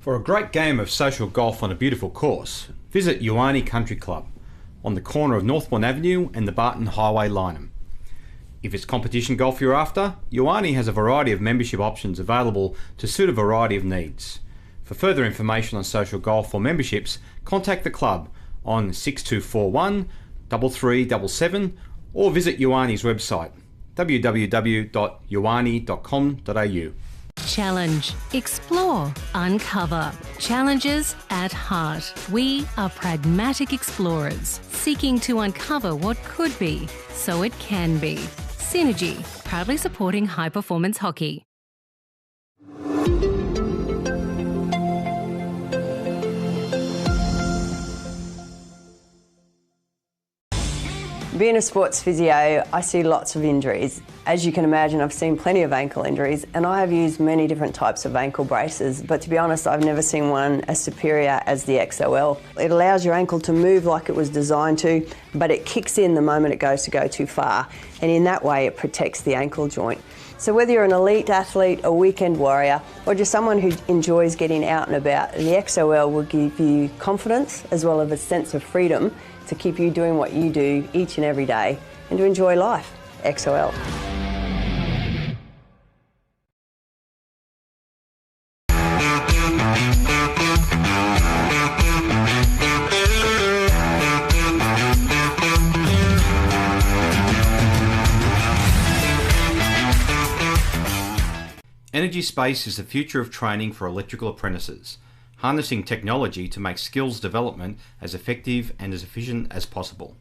For a great game of social golf on a beautiful course, visit wonqy Country Club on the corner of Northbourne Avenue and the Barton Highway Lyneham. If it's competition golf you're after, wonqy has a variety of membership options available to suit a variety of needs. For further information on social golf or memberships, contact the club on 6241 3377 or visit wonqy's website www.wonqy.com.au. Challenge, explore, uncover. Challenges at heart. We are pragmatic explorers. seeking to uncover what could be so it can be. Synergy, proudly supporting high-performance hockey. Being a sports physio, I see lots of injuries. As you can imagine, I've seen plenty of ankle injuries, and I have used many different types of ankle braces, but to be honest, I've never seen one as superior as the XOL. It allows your ankle to move like it was designed to, but it kicks in the moment it goes to go too far, and in that way it protects the ankle joint. So whether you're an elite athlete, a weekend warrior, or just someone who enjoys getting out and about, the XOL will give you confidence as well as a sense of freedom to keep you doing what you do each and every day and to enjoy life. XOL. Energy space is the future of training for electrical apprentices, harnessing technology to make skills development as effective and as efficient as possible.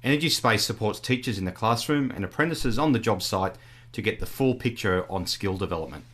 Energy space supports teachers in the classroom and apprentices on the job site to get the full picture on skill development.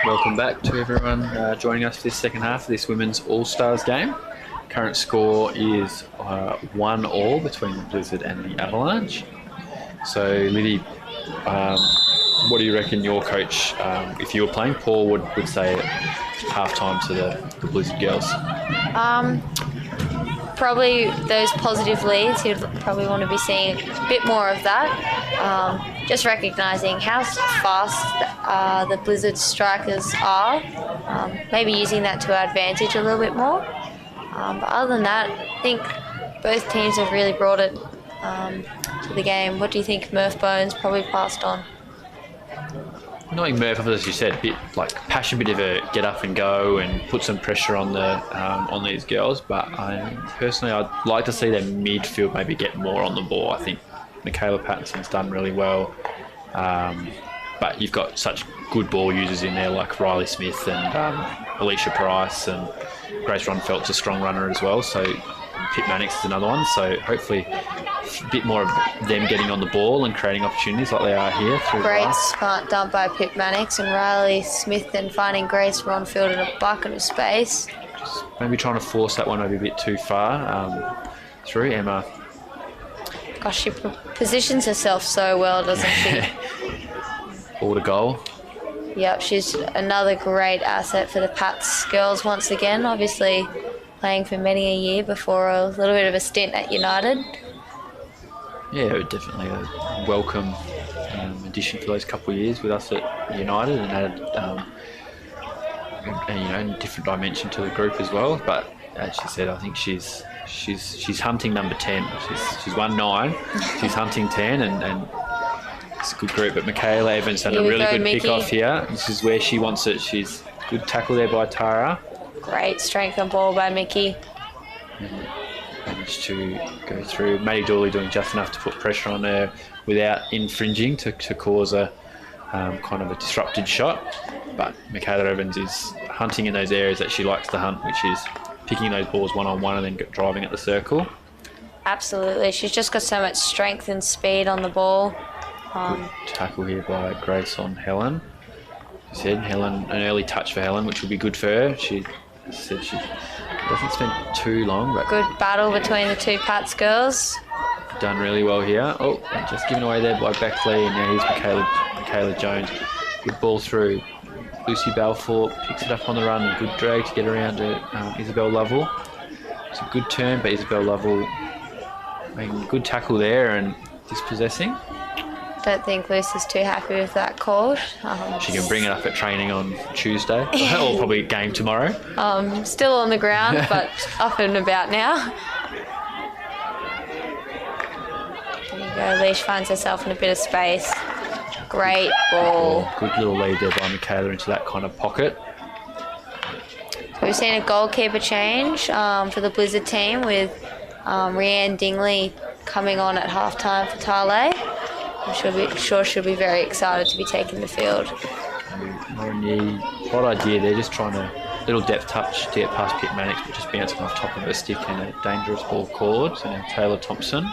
Welcome back to everyone joining us for this second half of this Women's All-Stars game. Current score is 1-1 between the Blizzard and the Avalanche. So, Liddy, what do you reckon your coach, if you were playing, Paul would say at half-time to the Blizzard girls? Probably those positive leads. He'd probably want to be seeing a bit more of that. Just recognising how fast the Blizzard strikers are. Maybe using that to our advantage a little bit more. But other than that, I think both teams have really brought it to the game. What do you think Murph Bones probably passed on? Knowing Murph, as you said, bit like passion, bit of a get up and go and put some pressure on these girls. But personally, I'd like to see their midfield maybe get more on the ball. I think Michaela Pattinson's done really well, but you've got such good ball users in there like Riley Smith and Alicia Price, and Grace Ronfeld's a strong runner as well. So Pip Mannix is another one. So hopefully a bit more of them getting on the ball and creating opportunities like they are here. Great smart dump by Pip Mannix, and Riley Smith then finding Grace Ronfeld in a bucket of space. Just maybe trying to force that one maybe a bit too far through Emma. Gosh, she positions herself so well, doesn't she? Ball to goal. Yep, she's another great asset for the Pats girls once again, obviously playing for many a year before a little bit of a stint at United. Yeah, definitely a welcome addition for those couple of years with us at United, and added a different dimension to the group as well. But as she said, I think she's hunting number 10. She's won 9. She's hunting 10, and it's a good group. But Michaela Evans done a really good pick-off here. This is where she wants it. She's good tackle there by Tara. Great strength on ball by Mickey. Managed to go through. Maddie Dooley doing just enough to put pressure on her without infringing to cause a kind of a disrupted shot. But Michaela Evans is hunting in those areas that she likes to hunt, which is picking those balls one-on-one and then driving at the circle. Absolutely. She's just got so much strength and speed on the ball. Good tackle here by Grace on Helen. She said Helen, an early touch for Helen, which will be good for her. She said she doesn't spend too long. But good battle between the two Pats girls. done really well here. Oh, just given away there by Beckley, and now here's Michaela Jones. Good ball through. Lucy Balfour picks it up on the run. Good drag to get around to Isabel Lovell. It's a good turn, but Isabel Lovell making a good tackle there and dispossessing. Don't think Lucy's too happy with that call. She can bring it up at training on Tuesday, or probably game tomorrow. Still on the ground, but up and about now. There you go. Leash finds herself in a bit of space. Great ball. Good little lead there by Michaela into that kind of pocket. So we've seen a goalkeeper change for the Blizzard team with Rhianne Dingley coming on at halftime for Tale. I'm sure she'll be very excited to be taking the field. What idea, they're just trying to little depth touch to get past Pip Mannix, but just bouncing off top of her stick and a dangerous ball called. So now Taylor Thompson.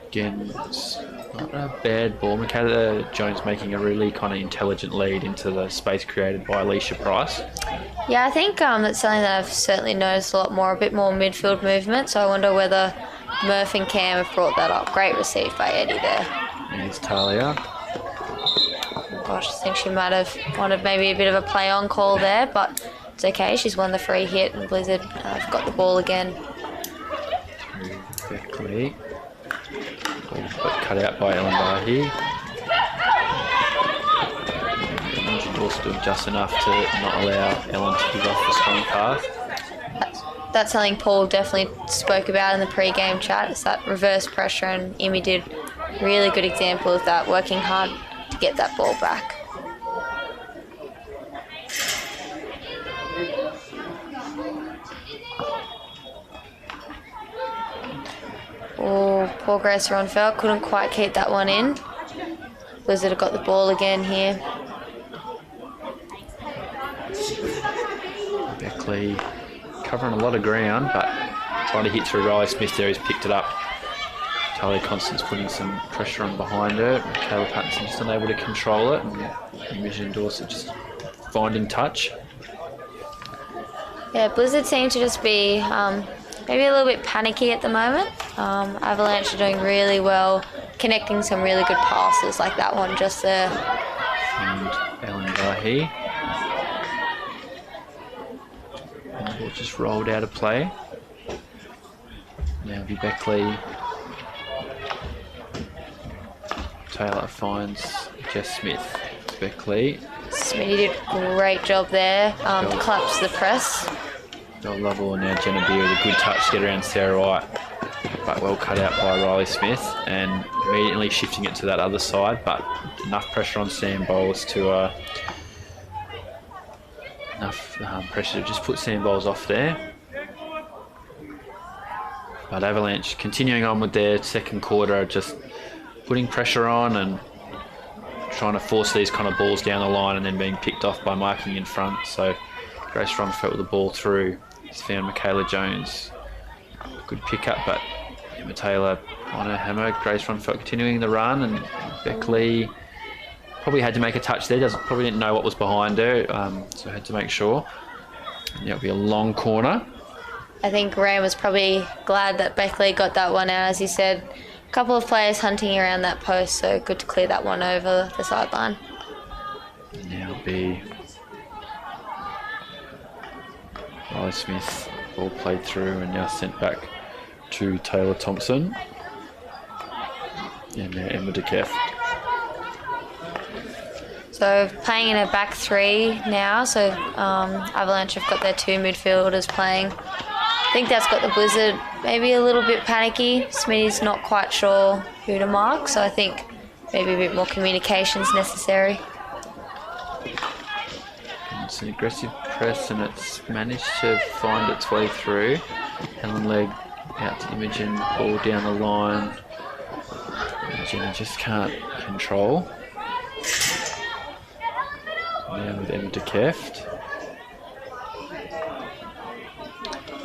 Again, it's not a bad ball. Michaela Jones making a really kind of intelligent lead into the space created by Alicia Price. Yeah, I think that's something that I've certainly noticed a lot more, a bit more midfield movement. So I wonder whether Murph and Cam have brought that up. Great receive by Eddie there. Here's Talia. Gosh, I think she might have wanted maybe a bit of a play-on call there, but it's okay. She's won the free hit, and Blizzard have got the ball again. Beckley. But cut out by Ellen Bahi. Dorset doing just enough to not allow Ellen to give off the strong path. That's something Paul definitely spoke about in the pre-game chat. It's that reverse pressure, and Imi did a really good example of that, working hard to get that ball back. Oh, poor Grace Ronfeld couldn't quite keep that one in. Blizzard have got the ball again here. Beckley covering a lot of ground, but trying to hit through Riley Smith there. He's picked it up. Talia Constance putting some pressure on behind her. Michaela Pattinson just unable to control it. And Imogen Dorset just finding touch. Yeah, Blizzard seem to just be maybe a little bit panicky at the moment. Avalanche are doing really well, connecting some really good passes like that one just there. And Ellen Bahi. And the ball just rolled out of play. Now be Beckley. Taylor finds Jess Smith. Beckley. Smitty did a great job there. Collapsed the press. Bell Lovell and now Jenna Beer with a good touch to get around Sarah White. But well cut out by Riley Smith and immediately shifting it to that other side, but enough pressure on Sam Bowles to enough pressure to just put Sam Bowles off there. But Avalanche continuing on with their second quarter, just putting pressure on and trying to force these kind of balls down the line and then being picked off by marking in front. So Grace Rumfeld with the ball through. He's found Michaela Jones. Good pick up, but Emma Taylor on her hammer. Grace Rumfeld continuing the run, and Beckley probably had to make a touch there. Probably didn't know what was behind her, so had to make sure. And it'll be a long corner. I think Graham was probably glad that Beckley got that one out, as he said. A couple of players hunting around that post, so good to clear that one over the sideline. Now it'll be Riley Smith, ball played through and now sent back to Taylor Thompson. And now Emma DeKeff. So playing in a back three now, so Avalanche have got their two midfielders playing. I think that's got the Blizzard maybe a little bit panicky. Smitty's not quite sure who to mark, so I think maybe a bit more communication is necessary. It's an aggressive press and it's managed to find its way through. Helen Legg out to Imogen, ball down the line. Imogen just can't control. Now with Emma DeKeft.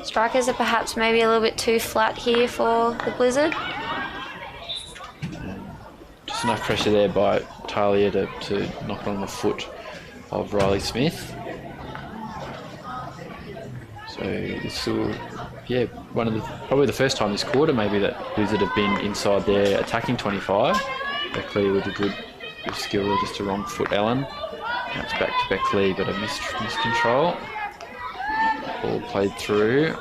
Strikers are perhaps maybe a little bit too flat here for the Blizzard. Just enough pressure there by Talia to knock it on the foot of Riley Smith. So this will yeah, probably the first time this quarter maybe that Blizzard have been inside their attacking 25. Beckley with a good skill there, just a wrong foot Ellen. Now it's back to Beckley, but a missed control. Ball played through.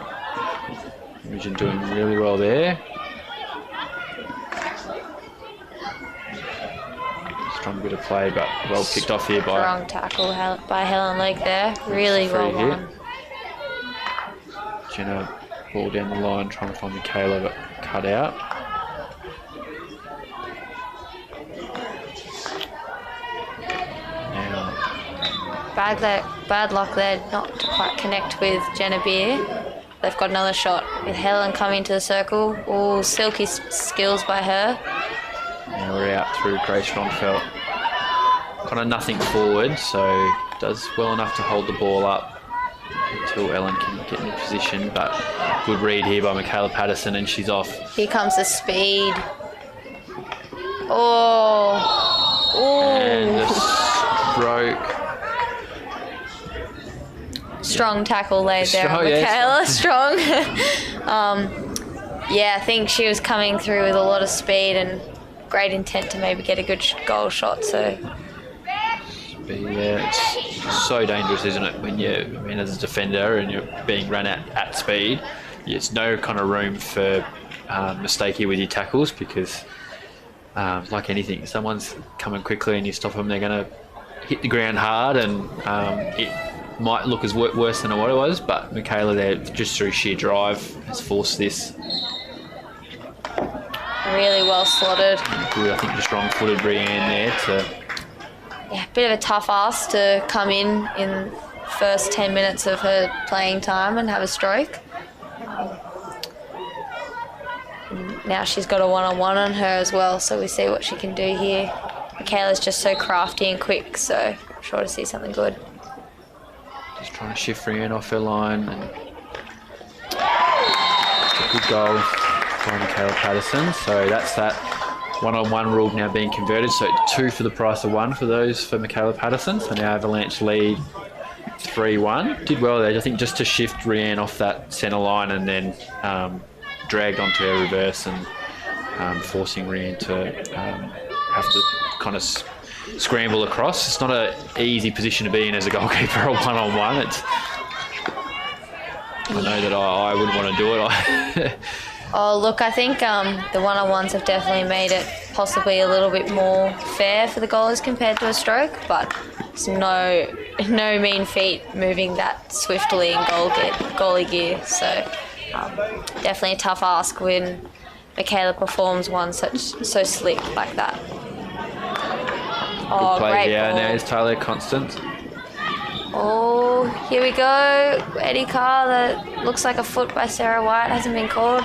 Imogen doing really well there. Strong bit of play, but well kicked off here by... Strong tackle by Helen Lake there. Really well done. Jenna, ball down the line, trying to find Michaela, but cut out. Bad luck there, not to quite connect with Jenna Beer. They've got another shot with Helen coming to the circle. All silky skills by her. Now we're out through Grace Ronfelt. Kind of nothing forward, so does well enough to hold the ball up until Ellen can get in position. But good read here by Michaela Patterson, and she's off. Here comes the speed. Oh. And a stroke. Strong tackle laid there, Michaela. Strong. Yeah, I think she was coming through with a lot of speed and great intent to maybe get a good goal shot. So. Yeah, it's so dangerous, isn't it? When as a defender and you're being run at speed, there's no kind of room for mistake here with your tackles, because like anything, someone's coming quickly and you stop them, they're going to hit the ground hard, and it might look as worse than what it was, but Michaela there, just through sheer drive, has forced this. Really well slotted. Good, I think just wrong-footed Brienne there to... Yeah, bit of a tough ask to come in first 10 minutes of her playing time and have a stroke. Now she's got a one-on-one on her as well, so we see what she can do here. Michaela's just so crafty and quick, so I'm sure to see something good. Just trying to shift Brienne off her line, and it's a good goal by Michaela Patterson. So that's that one-on-one rule now being converted. So 2 for the price of 1 for Michaela Patterson. So now Avalanche lead 3-1. Did well there, I think, just to shift Brienne off that centre line, and then dragged onto her reverse and forcing Brienne to have to kind of scramble across. It's not an easy position to be in as a goalkeeper, a one-on-one. I know that I wouldn't want to do it. Oh, look, I think the one-on-ones have definitely made it possibly a little bit more fair for the goalers compared to a stroke, but it's no mean feat moving that swiftly in goalie gear. So definitely a tough ask when Michaela performs one so slick like that. Good play great here. ball. Now is Tyler Constant. Oh, here we go. Eddie Carr, that looks like a foot by Sarah White, hasn't been called.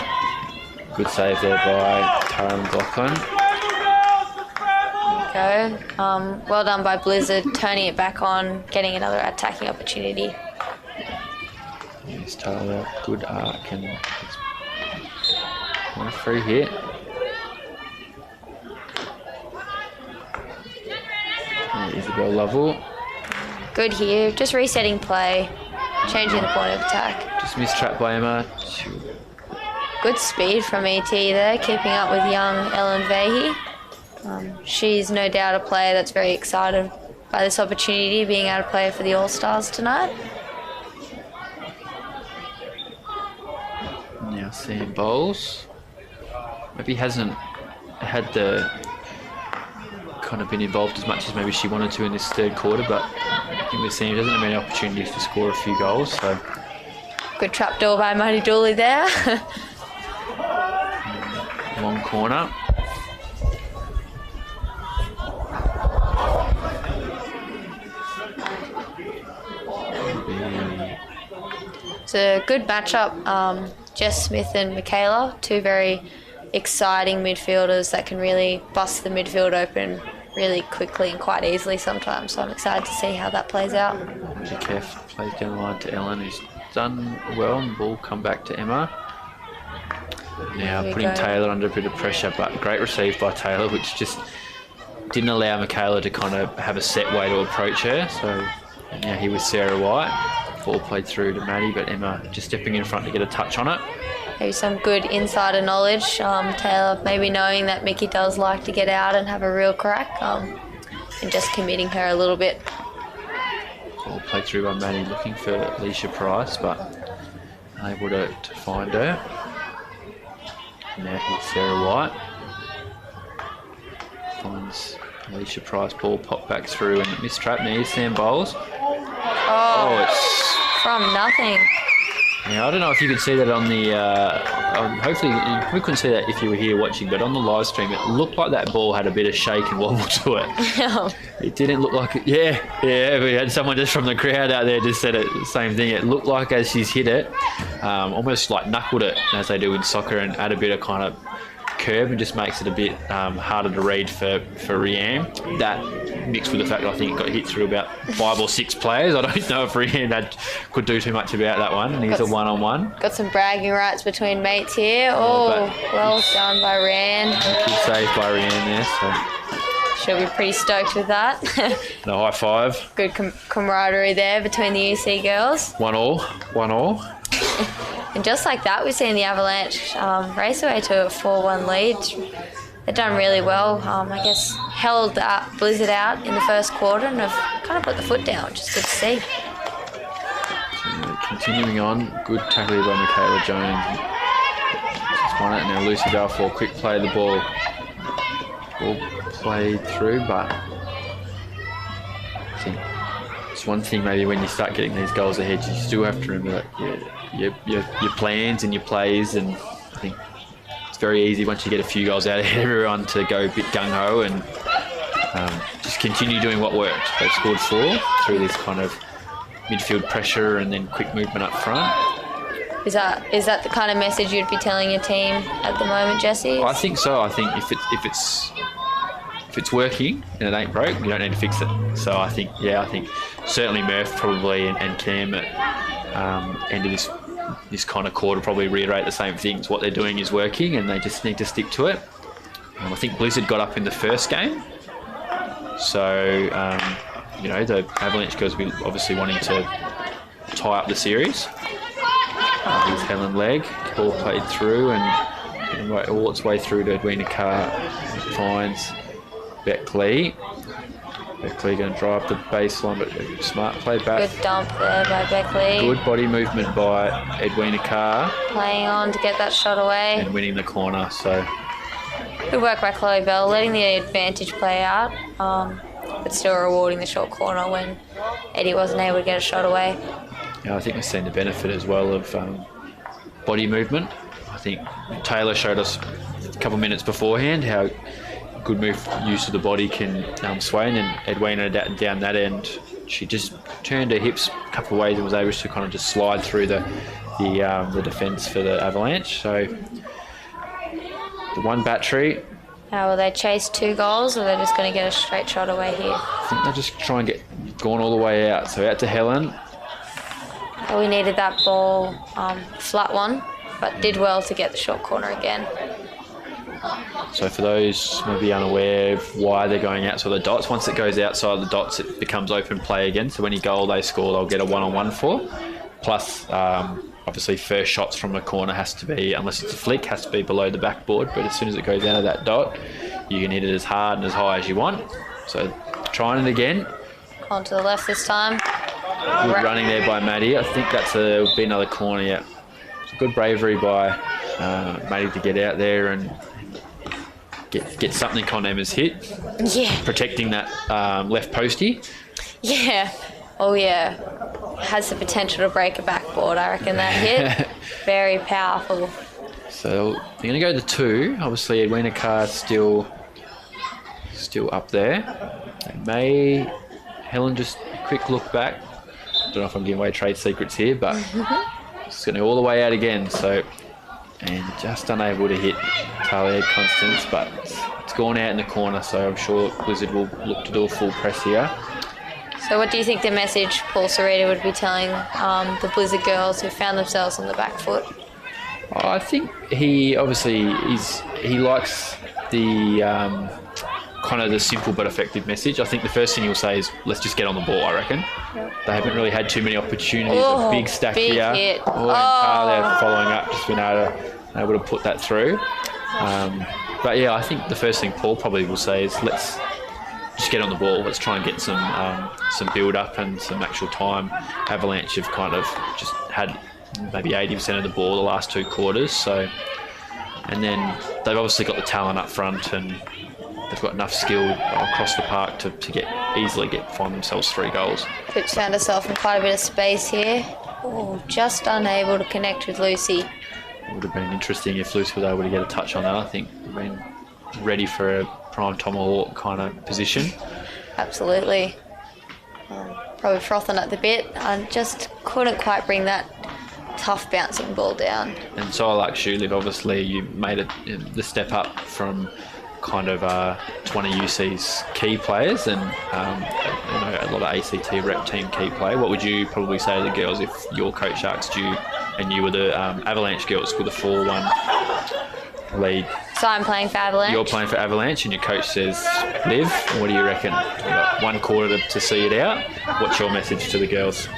Good save there by Tara McLaughlin. There you go. Well done by Blizzard, turning it back on, getting another attacking opportunity. Yes, Tyler, good arc, and it's on a free hit. Isabel Lovell. Good here, just resetting play, changing the point of attack. Just missed trap by Emma. Good speed from ET there, keeping up with young Ellen Vahey. She's no doubt a player that's very excited by this opportunity, being able to play for the All-Stars tonight. Now Sam Bowles. Maybe hasn't had the kind of been involved as much as maybe she wanted to in this third quarter, but I think we've seen she doesn't have many opportunities to score a few goals. So good trapdoor by Marty Dooley there. Long corner. It's a good matchup. Jess Smith and Michaela, two very exciting midfielders that can really bust the midfield open really quickly and quite easily sometimes. So I'm excited to see how that plays out. Kef plays down the line to Ellen, who's done well, and the ball come back to Emma. Now putting Taylor under a bit of pressure, but great receive by Taylor, which just didn't allow Michaela to kind of have a set way to approach her. So now here with Sarah White. Ball played through to Maddie, but Emma just stepping in front to get a touch on it. Maybe some good insider knowledge. Taylor maybe knowing that Mickey does like to get out and have a real crack, and just committing her a little bit. Ball played through by Maddie, looking for Alicia Price, but unable to find her. Now here's Sarah White. Finds Alicia Price, ball popped back through and missed trap. Now here's Sam Bowles. Oh, It's... from nothing. Yeah, I don't know if you could see that on the... hopefully, we couldn't see that if you were here watching, but on the live stream, it looked like that ball had a bit of shake and wobble to it. It didn't look like it. Yeah, we had someone just from the crowd out there just said it, the same thing. It looked like as she's hit it, almost like knuckled it, as they do in soccer, and add a bit of kind of curve and just makes it a bit harder to read for Rianne. That mixed with the fact that I think it got hit through about 5 or 6 players. I don't know if Rianne could do too much about that one. And he's a one-on-one. Got some bragging rights between mates here. Oh, well done by Rianne. Good save by Rianne there. So. She'll be pretty stoked with that. And a high five. Good camaraderie there between the UC girls. 1-1. And just like that, we've seen the Avalanche race away to a 4-1 lead. They've done really well. I guess held Blizzard out in the first quarter and have kind of put the foot down, which is good to see. So continuing on, good tackle by Michaela Jones. She's won it. Now Lucy Balfour, quick play of the ball. Ball played through, but I think it's one thing maybe when you start getting these goals ahead, you still have to remember that your plans and your plays, and I think it's very easy once you get a few goals out of everyone to go a bit gung-ho and just continue doing what worked. They've scored 4 through this kind of midfield pressure and then quick movement up front. Is that the kind of message you'd be telling your team at the moment, Jesse? I think so. I think if it's working and it ain't broke, you don't need to fix it. So I think certainly Murph probably and Cam at end of this kind of quarter probably reiterate the same things. What they're doing is working and they just need to stick to it. I think Blizzard got up in the first game. So, the Avalanche girls will be obviously wanting to tie up the series. Here's Helen Legg. Ball played through and all its way through to Edwina Carr. Finds Beckley. Beckley going to drive the baseline, but smart play back. Good dump there by Beckley. Good body movement by Edwina Carr. Playing on to get that shot away. And winning the corner. So good work by Chloe Bell, letting the advantage play out, but still rewarding the short corner when Eddie wasn't able to get a shot away. Yeah, I think we've seen the benefit as well of body movement. I think Taylor showed us a couple of minutes beforehand how good use of the body can sway, and then Edwina down that end, she just turned her hips a couple of ways and was able to kind of just slide through the defence for the Avalanche. So the one battery. Now will they chase 2 goals, or they're just going to get a straight shot away here? I think they'll just try and get gone all the way out. So out to Helen. Well, we needed that ball, flat one, but did well to get the short corner again. So for those maybe unaware of why they're going outside the dots, once it goes outside the dots, it becomes open play again. So any goal they score, they'll get a 1-on-1 for. Plus, obviously, first shots from a corner has to be, unless it's a flick, has to be below the backboard. But as soon as it goes out of that dot, you can hit it as hard and as high as you want. So trying it again. On to the left this time. Good running there by Maddie. I think will be another corner, yeah. It's good bravery by Maddie to get out there and get something on Emma's hit. Yeah. Protecting that left postie. Yeah. Oh, yeah. Has the potential to break a backboard, I reckon, that hit. Very powerful. So they're going to go to 2. Obviously, Edwina Carr still up there. Helen just a quick look back. Don't know if I'm giving away trade secrets here, but it's going to go all the way out again. And just unable to hit Talia Constance, but it's gone out in the corner, so I'm sure Blizzard will look to do a full press here. So what do you think the message Paul Sarita would be telling the Blizzard girls who found themselves on the back foot? I think he obviously he likes the kind of the simple but effective message. I think the first thing you'll say is, let's just get on the ball, I recken. They haven't really had too many opportunities. A big stack big here. hit. And Talia following up, just been able to put that through. But yeah, I think the first thing Paul probably will say is, let's just get on the ball. Let's try and get some build-up and some actual time. Avalanche have kind of just had maybe 80% of the ball the last 2 quarters. So, and then they've obviously got the talent up front, and they've got enough skill across the park to find themselves 3 goals. Pip's found herself in quite a bit of space here. Oh, just unable to connect with Lucy. It would have been interesting if Lucy was able to get a touch on that. I think we've been ready for a prime tomahawk kind of position. Absolutely. Probably frothing at the bit. I just couldn't quite bring that tough bouncing ball down. And so like Shuliv, obviously you made the step up from kind of 20 UC's key players and a lot of ACT rep team key play. What would you probably say to the girls if your coach asked you and you were the Avalanche girls with a 4-1 lead? So I'm playing for Avalanche? You're playing for Avalanche and your coach says, Liv, what do you reckon? You've got 1 quarter to see it out. What's your message to the girls?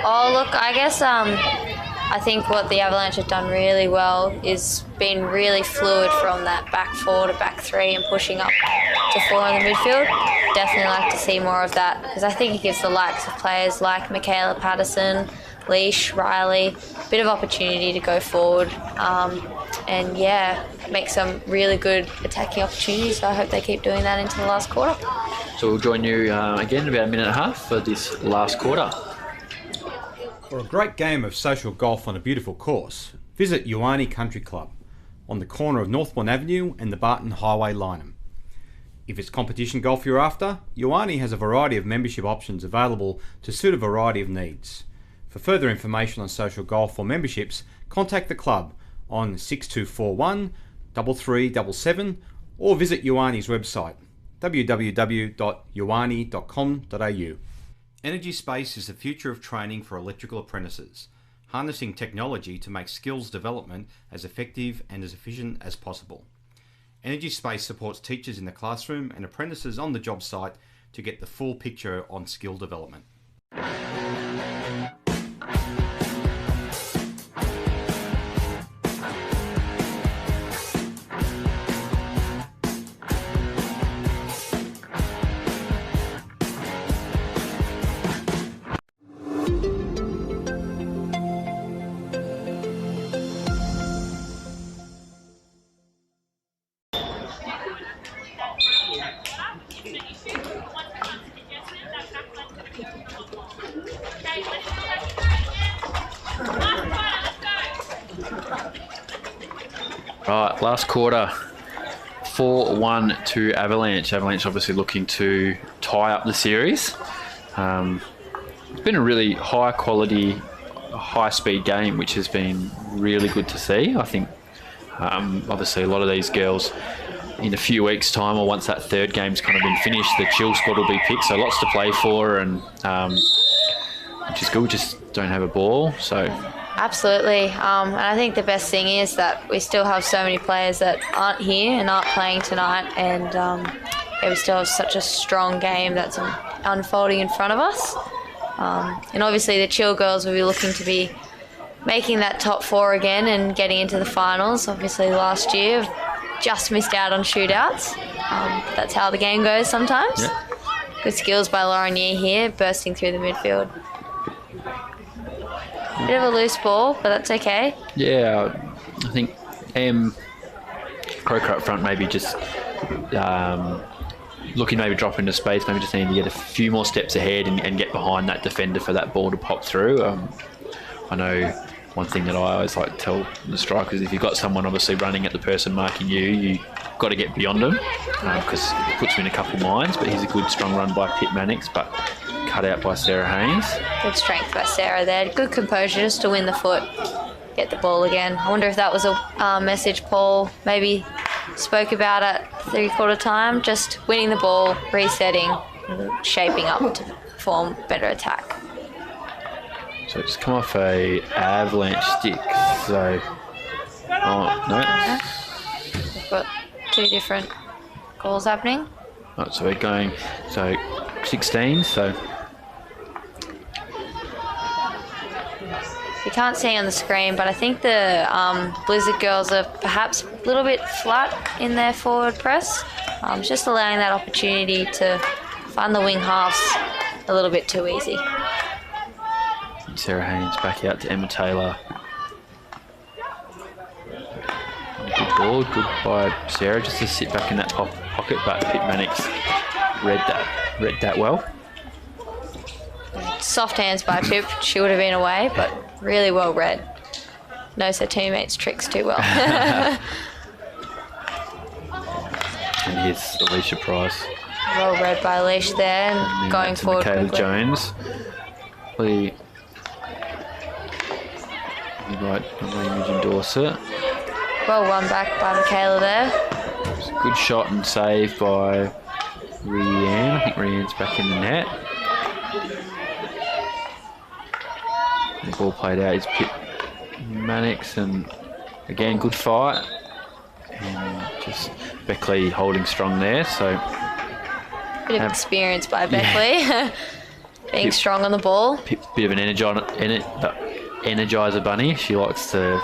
Oh, look, I guess I think what the Avalanche have done really well is been really fluid from that back 4 to back 3 and pushing up to 4 in the midfield. Definitely like to see more of that because I think it gives the likes of players like Michaela Patterson, Leash, Riley, a bit of opportunity to go forward and make some really good attacking opportunities. So I hope they keep doing that into the last quarter. So we'll join you again in about 1.5 minutes for this last quarter. For a great game of social golf on a beautiful course, visit Wonqy Country Club on the corner of Northbourne Avenue and the Barton Highway Lyneham. If it's competition golf you're after, Wonqy has a variety of membership options available to suit a variety of needs. For further information on social golf or memberships, contact the club on 6241 3377 or visit Wonqy's website www.wonqy.com.au. Energy Space is the future of training for electrical apprentices, harnessing technology to make skills development as effective and as efficient as possible. Energy Space supports teachers in the classroom and apprentices on the job site to get the full picture on skill development. Right, last quarter, 4-1 to Avalanche. Avalanche obviously looking to tie up the series. It's been a really high quality, high speed game, which has been really good to see. I think obviously a lot of these girls in a few weeks' time, or once that 3rd game's kind of been finished, the chill squad will be picked, so lots to play for, and which is good. We just don't have a ball, so. Absolutely, and I think the best thing is that we still have so many players that aren't here and aren't playing tonight, and we still have such a strong game that's unfolding in front of us. And obviously the Chill girls will be looking to be making that top 4 again and getting into the finals. Obviously last year just missed out on shootouts. That's how the game goes sometimes. Yep. Good skills by Lauren Yee here, bursting through the midfield. Bit of a loose ball, but that's okay. Yeah, I think Croker up front maybe just looking maybe drop into space, maybe just needing to get a few more steps ahead and get behind that defender for that ball to pop through. I know one thing that I always like to tell the strikers, if you've got someone obviously running at the person marking you got to get beyond them because it puts me in a couple of minds, but here's a good strong run by Pip Mannix, but cut out by Sarah Haynes. Good strength by Sarah there. Good composure just to win the foot, get the ball again. I wonder if that was a message Paul maybe spoke about at 3/4 time, just winning the ball, resetting, and shaping up to form better attack. So it's come off a Avalanche stick, so... Oh, no. We've got 2 different calls happening. Oh, so we're going 16. So You can't see on the screen, but I think the Blizzard girls are perhaps a little bit flat in their forward press. Just allowing that opportunity to find the wing halves a little bit too easy. Sarah Haynes back out to Emma Taylor. Good ball, good by Sarah, just to sit back in that pocket, but Pip Mannix read that well. Soft hands by Pip. She would have been away, but really well read. Knows her teammates' tricks too well. And here's Alicia Price. Well read by Alicia there, and going forward Michaela quickly. Jones. Right, Imogen Dorset. Well run back by Michaela there. It's a good shot and save by Rianne. I think Rianne's back in the net. The ball played out is Pip Mannix, and again good fight. And just Beckley holding strong there. So Bit of experience by Beckley. Being strong on the ball. Bit of an energizer bunny. She likes to,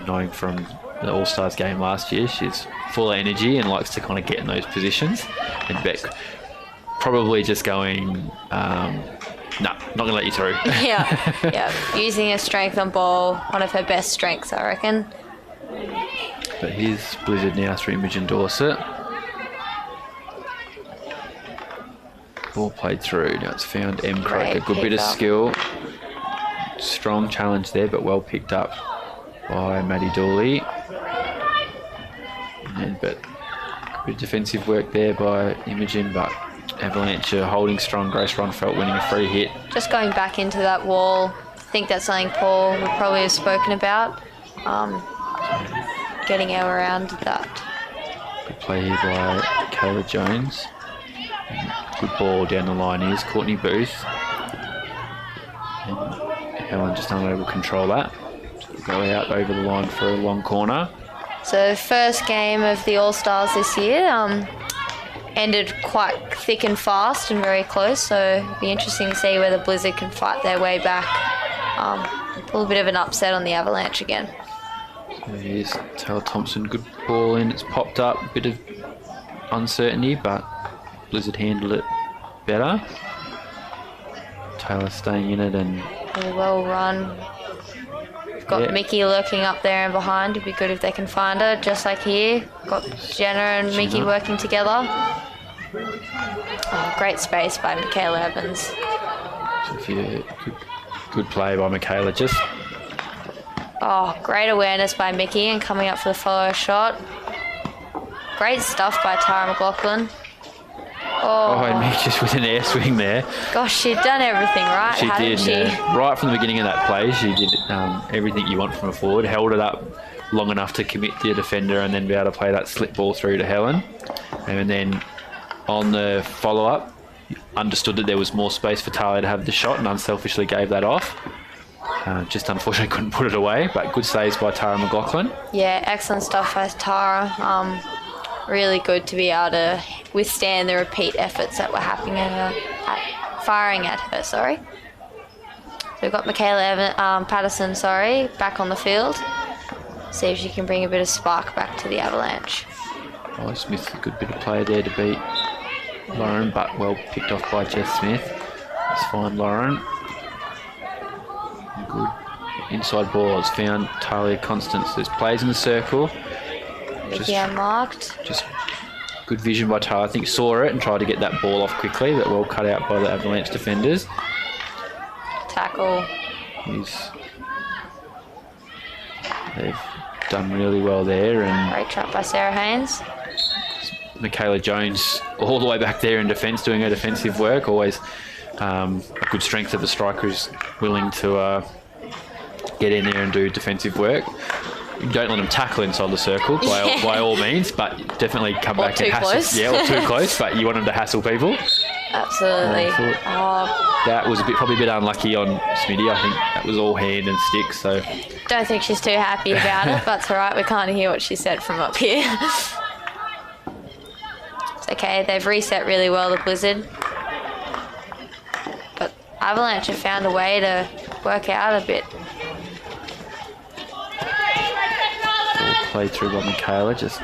knowing from the All-Stars game last year, she's full of energy and likes to kind of get in those positions. And Beck probably just going, not going to let you through. Yeah. Using her strength on ball, one of her best strengths, I reckon. But here's Blizzard now through Imogen Dorset. Ball played through. Now it's found M. Croker. Good bit of skill. Strong challenge there, but well picked up by Maddie Dooley. But good bit of defensive work there by Imogen, but Avalanche are holding strong. Grace Ronfelt winning a free hit. Just going back into that wall, I think that's something Paul would probably have spoken about. Getting her around that. Good play here by Kayla Jones. Good ball down the line is Courtney Booth. And Helen just unable to control that. So go out over the line for a long corner. So first game of the All-Stars this year ended quite thick and fast and very close, so it'll be interesting to see whether Blizzard can fight their way back. Pull a bit of an upset on the Avalanche again. So here's Taylor Thompson, good ball in, it's popped up, a bit of uncertainty, but Blizzard handled it better. Taylor staying in it and Really well run. We've got Mickey lurking up there and behind. It'd be good if they can find her, just like here. Got Jenna and Mickey working together. Oh, great space by Michaela Evans. So good play by Michaela. Just great awareness by Mickey and coming up for the follow shot. Great stuff by Tara McLaughlin. and Mick just with an air swing there. Gosh, she'd done everything right, She hadn't did. she? Yeah. Right from the beginning of that play, she did everything you want from a forward. Held it up long enough to commit to your defender and then be able to play that slip ball through to Helen. And then on the follow-up, understood that there was more space for Talia to have the shot and unselfishly gave that off. Just unfortunately couldn't put it away, but good saves by Tara McLaughlin. Yeah, excellent stuff by Tara. Really good to be able to withstand the repeat efforts that were happening firing at her. So we've got Michaela Patterson, back on the field. See if she can bring a bit of spark back to the Avalanche. Oh, Smith, a good bit of play there to beat Lauren, but well picked off by Jess Smith. Let's find Lauren. Good inside ball. It's found Talia Constance. There's plays in the circle. Marked. Just good vision by Talia. I think saw it and tried to get that ball off quickly, but well cut out by the Avalanche defenders. Tackle. They've done really well there. And great trap by Sarah Haynes. Michaela Jones all the way back there in defence, doing her defensive work. Always a good strength of a striker who's willing to get in there and do defensive work. Don't let them tackle inside the circle by all means, but definitely come back and hassle. Close. Yeah, or too close, but you want them to hassle people. Absolutely. That was probably a bit unlucky on Smitty. I think that was all hand and stick. So don't think she's too happy about it, but it's all right. We can't hear what she said from up here. It's okay, they've reset really well, the Blizzard. But Avalanche have found a way to work out a bit. Played through by Michaela, just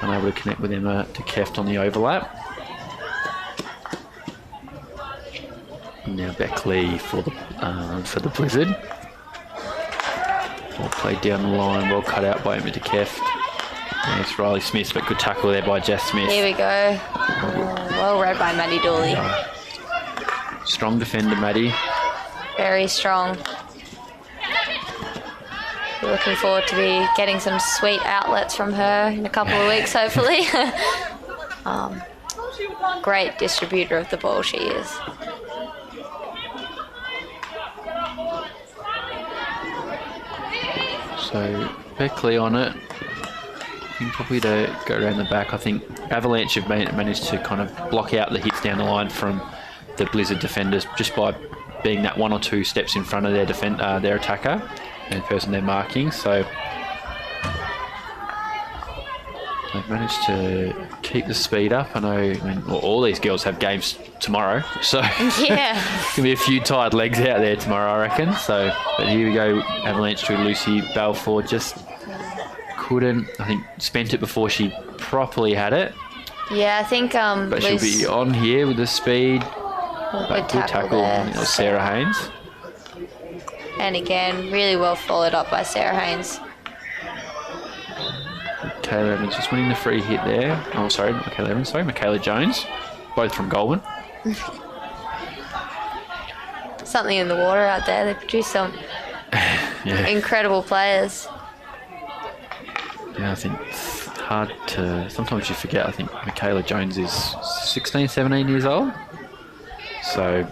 unable to connect with Emma to Keft on the overlap. And now Beckley for the Blizzard. Well played down the line, well cut out by Emma to Keft. And it's Riley Smith, but good tackle there by Jess Smith. Here we go. Oh, well read by Maddie Dooley. Strong defender, Maddie. Very strong. We're looking forward to be getting some sweet outlets from her in a couple of weeks, hopefully. Great distributor of the ball she is. So Beckley on it. I think probably to go around the back. I think Avalanche have managed to kind of block out the hits down the line from the Blizzard defenders just by being that 1 or 2 steps in front of their attacker and the person they're marking. So they've managed to keep the speed up. I know all these girls have games tomorrow, so Yeah. there's going to be a few tired legs out there tomorrow, I reckon. So, but here we go, Avalanche to Lucy Balfour. Just couldn't, I think, spent it before she properly had it. Yeah, I think But she'll be on here with the speed. good tackle there. I think it was Sarah Haynes. And again, really well followed up by Sarah Haynes. Michaela Evans just winning the free hit there. Oh, sorry, Michaela Evans, sorry, Michaela Jones. Both from Goulburn. Something in the water out there. They produce some incredible players. Yeah, I think it's hard to... Sometimes you forget, I think Michaela Jones is 16, 17 years old. So...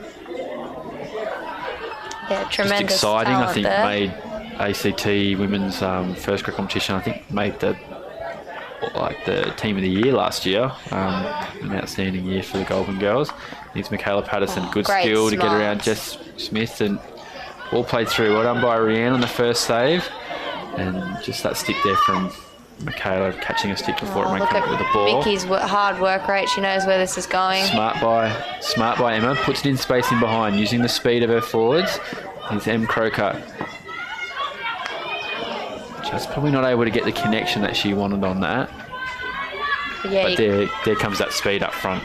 Yeah, tremendous just exciting. I think there. made ACT women's first grade competition. I think made the team of the year last year. An outstanding year for the Goulburn girls. It's Michaela Patterson, good great skill to get smart. around Jess Smith, and all played through. Well done by Rianne on the first save, and just that stick there from Michaela catching a stick before it went Look up with the ball. at Vicky's hard work rate. She knows where this is going. Smart by Emma, puts it in space in behind, using the speed of her forwards. Here's M. Croker. Just probably not able to get the connection that she wanted on that. Yeah, But there comes that speed up front.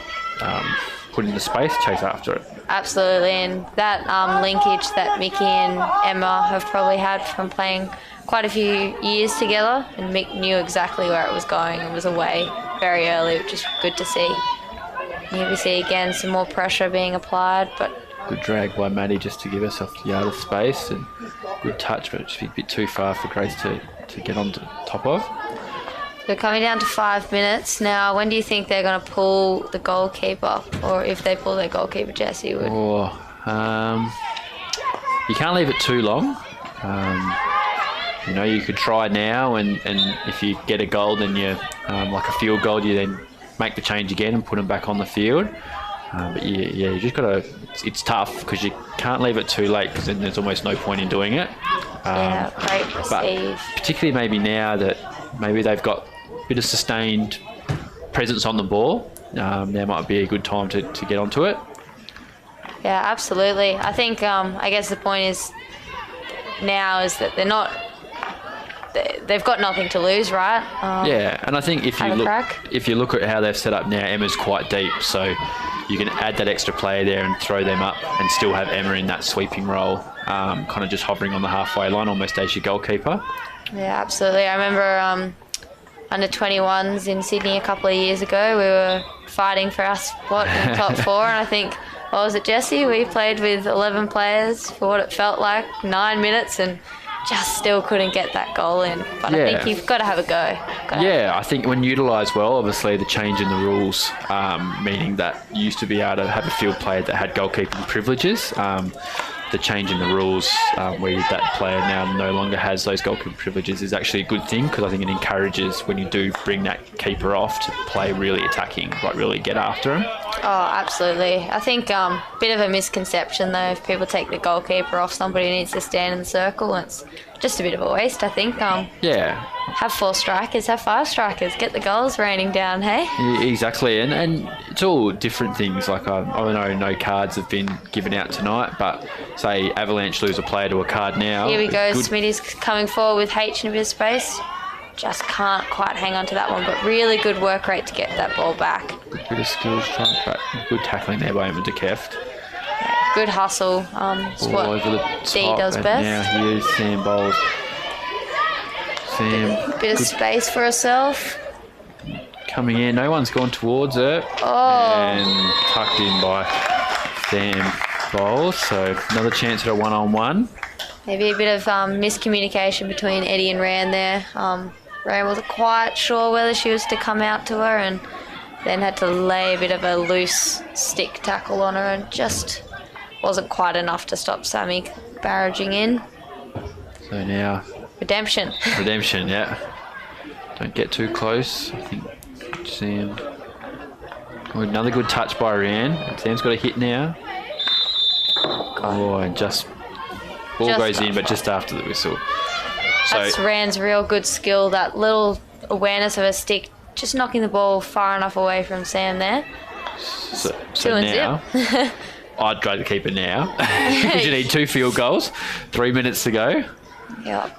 Put in the space, chase after it. absolutely. And that linkage that Mickey and Emma have probably had from playing quite a few years together, and Mick knew exactly where it was going and was away very early, which is good to see. Here we see again some more pressure being applied, but Good drag by Maddie just to give herself the yard of space, and good touch, but just a bit too far for Grace to get on to top of. we're coming down to 5 minutes now. When do you think they're going to pull the goalkeeper, or if they pull their goalkeeper, Jessie would? You can't leave it too long. You could try now, and if you get a goal, then you like a field goal, you then make the change again and put them back on the field. But you just got to. It's tough because you can't leave it too late, because then there's almost no point in doing it. Yeah, great But receive. particularly maybe now that maybe they've got a bit of sustained presence on the ball, there might be a good time to get onto it. Yeah, absolutely. I think, I guess the point is now is that they're not, they've got nothing to lose, right? Yeah, and I think if you look at how they've set up now, Emma's quite deep, so you can add that extra player there and throw them up and still have Emma in that sweeping role, kind of just hovering on the halfway line, almost as your goalkeeper. Yeah, absolutely. I remember under 21s in Sydney a couple of years ago, we were fighting for our spot in the top 4, and I think, what was it, Jessie? We played with 11 players for what it felt like, 9 minutes, and just still couldn't get that goal in. But I think you've got to have a go. I think when utilised well, obviously the change in the rules, meaning that you used to be able to have a field player that had goalkeeping privileges. the change in the rules where that player now no longer has those goalkeeper privileges is actually a good thing, because I think it encourages, when you do bring that keeper off, to play really attacking, like really get after him. Oh, absolutely. I think bit of a misconception, though, if people take the goalkeeper off, somebody needs to stand in the circle. It's just a bit of a waste, I think. Yeah. Have 4 strikers, have 5 strikers, get the goals raining down, hey? Yeah, exactly, and it's all different things. Like I know no cards have been given out tonight, but say Avalanche lose a player to a card now. Here we go, Smitty's coming forward with H in a bit of space. Just can't quite hang on to that one, but really good work rate to get that ball back. Good bit of skills, but good tackling there by Emma de Keft. Good hustle. It's what over the top, D does and best. now here's Sam Bowles. Sam, Bit of space for herself. coming in. No one's gone towards her. Oh. And tucked in by Sam Bowles. So another chance at a one-on-one. Maybe a bit of miscommunication between Eddie and Rand there. Rand wasn't quite sure whether she was to come out to her, and then had to lay a bit of a loose stick tackle on her, and just wasn't quite enough to stop Sammy barraging in. So now Redemption. redemption, yeah. Don't get too close. I think Sam. Oh, another good touch by Rand. Sam's got a hit now. Oh, and just ball Just goes in, off. but just after the whistle. So That's Rand's real good skill, that little awareness of her stick, just knocking the ball far enough away from Sam there. So Two and now, I'd go to keep it now. Because you need 2 field goals, 3 minutes to go. Yeah.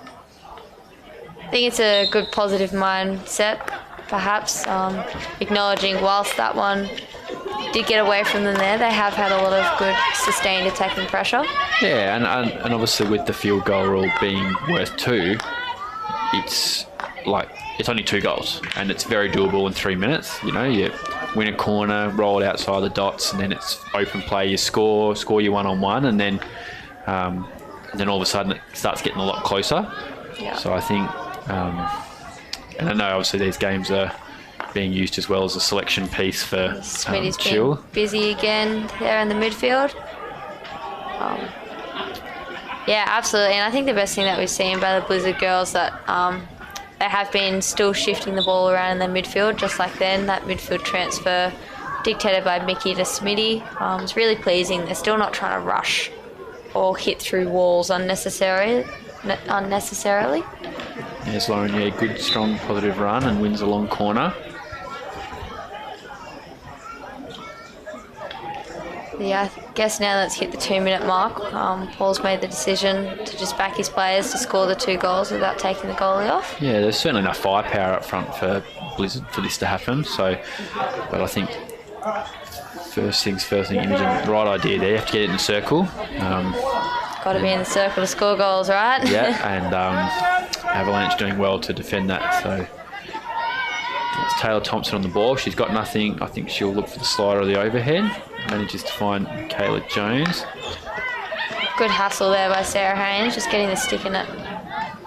I think it's a good positive mindset, perhaps, acknowledging whilst that one did get away from them there, they have had a lot of good sustained attacking pressure. Yeah, and obviously with the field goal rule being worth 2, it's only 2 goals, and it's very doable in 3 minutes. You know, you win a corner, roll it outside the dots, and then it's open play. You score your one-on-one, and then all of a sudden it starts getting a lot closer. Yeah. So I think, and I know obviously these games are being used as well as a selection piece for Smitty's Chill. been busy again there in the midfield. Yeah, absolutely. And I think the best thing that we've seen by the Blizzard girls that they have been still shifting the ball around in the midfield, just like then. That midfield transfer dictated by Mickey to Smitty. It's really pleasing. They're still not trying to rush or hit through walls unnecessarily. There's Lauren, yeah, good, strong, positive run and wins a long corner. Yeah, I guess now let's hit the 2-minute mark. Paul's made the decision to just back his players to score the 2 goals without taking the goalie off. Yeah, there's certainly enough firepower up front for Blizzard for this to happen. So, but I think first things first, Imogen, right idea there. You have to get it in the circle. Got to be in the circle to score goals, right? Yeah, and Avalanche doing well to defend that. So it's Taylor Thompson on the ball. She's got nothing. I think she'll look for the slider or the overhead. Manages to find Kayla Jones. Good hustle there by Sarah Haynes, just getting the stick in it.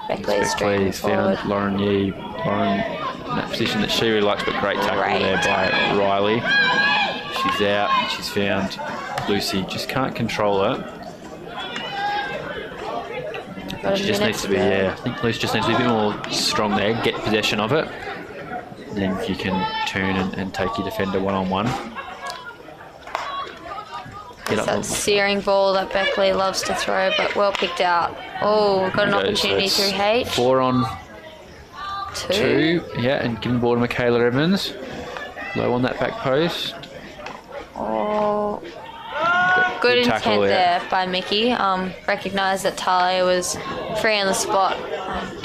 Beckley's straight forward. Found Lauren Yee. Lauren in that position that she really likes, but great tackle there by Riley. She's out. She's found Lucy. Just can't control it. She just needs to be there. I think Lucy just needs to be a bit more strong there, get possession of it. Then you can turn and take your defender one-on-one. It's that searing ball that Beckley loves to throw, but well picked out. Oh, we've got an opportunity through H. 4 on 2. Yeah, and giving the ball to Michaela Evans. Low on that back post. Oh, good intent there by Mickey. Recognised that Talia was free on the spot.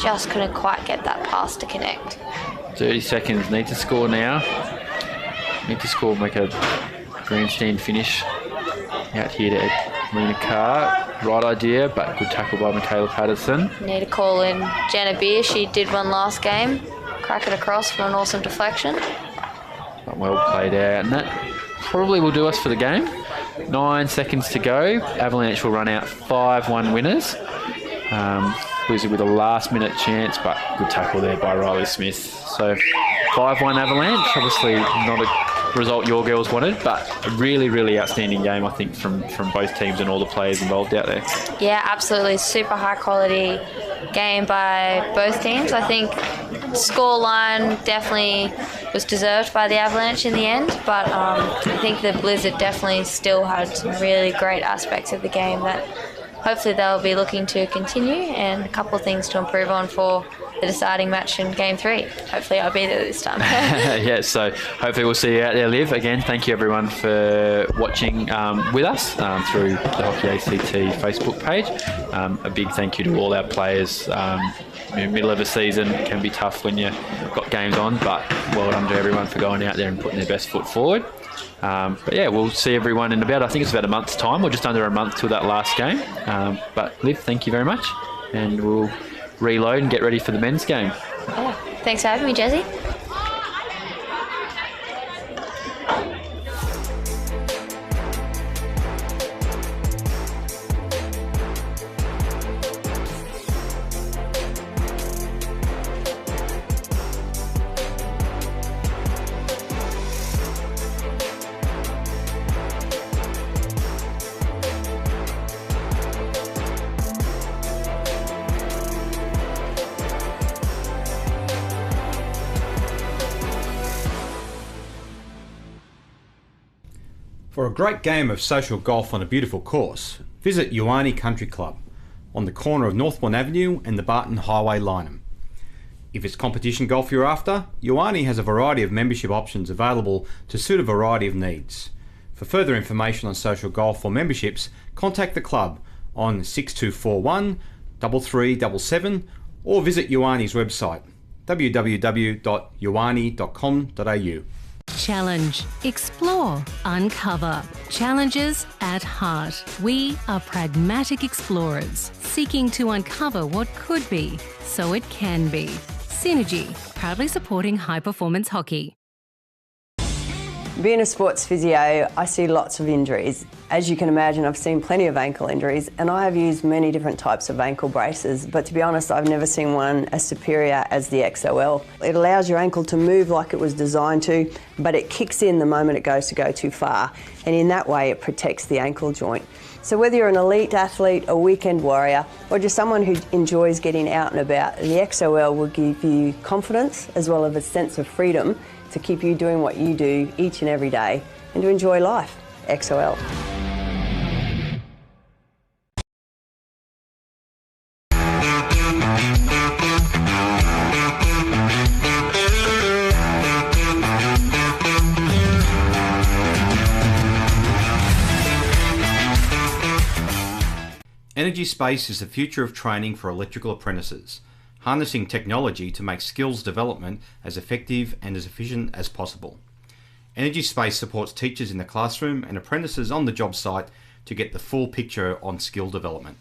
Just couldn't quite get that pass to connect. 30 seconds. Need to score now. Need to score, make a grandstand finish. Out here to Lena Carr. Right idea, but good tackle by Michaela Patterson. Need to call in Jenna Beer. She did one last game. Crack it across for an awesome deflection. But well played out. And that probably will do us for the game. 9 seconds to go. Avalanche will run out 5-1 winners. Blizzard with a last-minute chance, but good tackle there by Riley Smith. So 5-1 Avalanche. Obviously not a result your girls wanted, but a really, really outstanding game, I think, from both teams and all the players involved out there. Yeah, absolutely. Super high quality game by both teams. I think scoreline definitely was deserved by the Avalanche in the end, but I think the Blizzard definitely still had some really great aspects of the game that hopefully they'll be looking to continue, and a couple of things to improve on for the deciding match in Game 3. Hopefully I'll be there this time. Yeah, so hopefully we'll see you out there, Liv. Again, thank you everyone for watching with us through the Hockey ACT Facebook page. A big thank you to all our players. Middle of a season can be tough when you've got games on, but well done to everyone for going out there and putting their best foot forward. But yeah, we'll see everyone in I think it's about a month's time, or just under a month till that last game. But Liv, thank you very much, and we'll reload and get ready for the men's game. Yeah. Thanks for having me, Jesse. For a great game of social golf on a beautiful course, visit wonqy Country Club on the corner of Northbourne Avenue and the Barton Highway Lynham. If it's competition golf you're after, wonqy has a variety of membership options available to suit a variety of needs. For further information on social golf or memberships, contact the club on 6241 3377 or visit wonqy's website www.wonqy.com.au. Challenge, explore, uncover. Challenges at heart. We are pragmatic explorers, seeking to uncover what could be, so it can be. Synergy, proudly supporting high-performance hockey. Being a sports physio, I see lots of injuries. As you can imagine, I've seen plenty of ankle injuries, and I have used many different types of ankle braces, but to be honest, I've never seen one as superior as the XOL. It allows your ankle to move like it was designed to, but it kicks in the moment it goes to go too far, and in that way it protects the ankle joint. So whether you're an elite athlete, a weekend warrior, or just someone who enjoys getting out and about, the XOL will give you confidence as well as a sense of freedom to keep you doing what you do each and every day and to enjoy life. XOL. Energy Space is the future of training for electrical apprentices, harnessing technology to make skills development as effective and as efficient as possible. Energy Space supports teachers in the classroom and apprentices on the job site to get the full picture on skill development.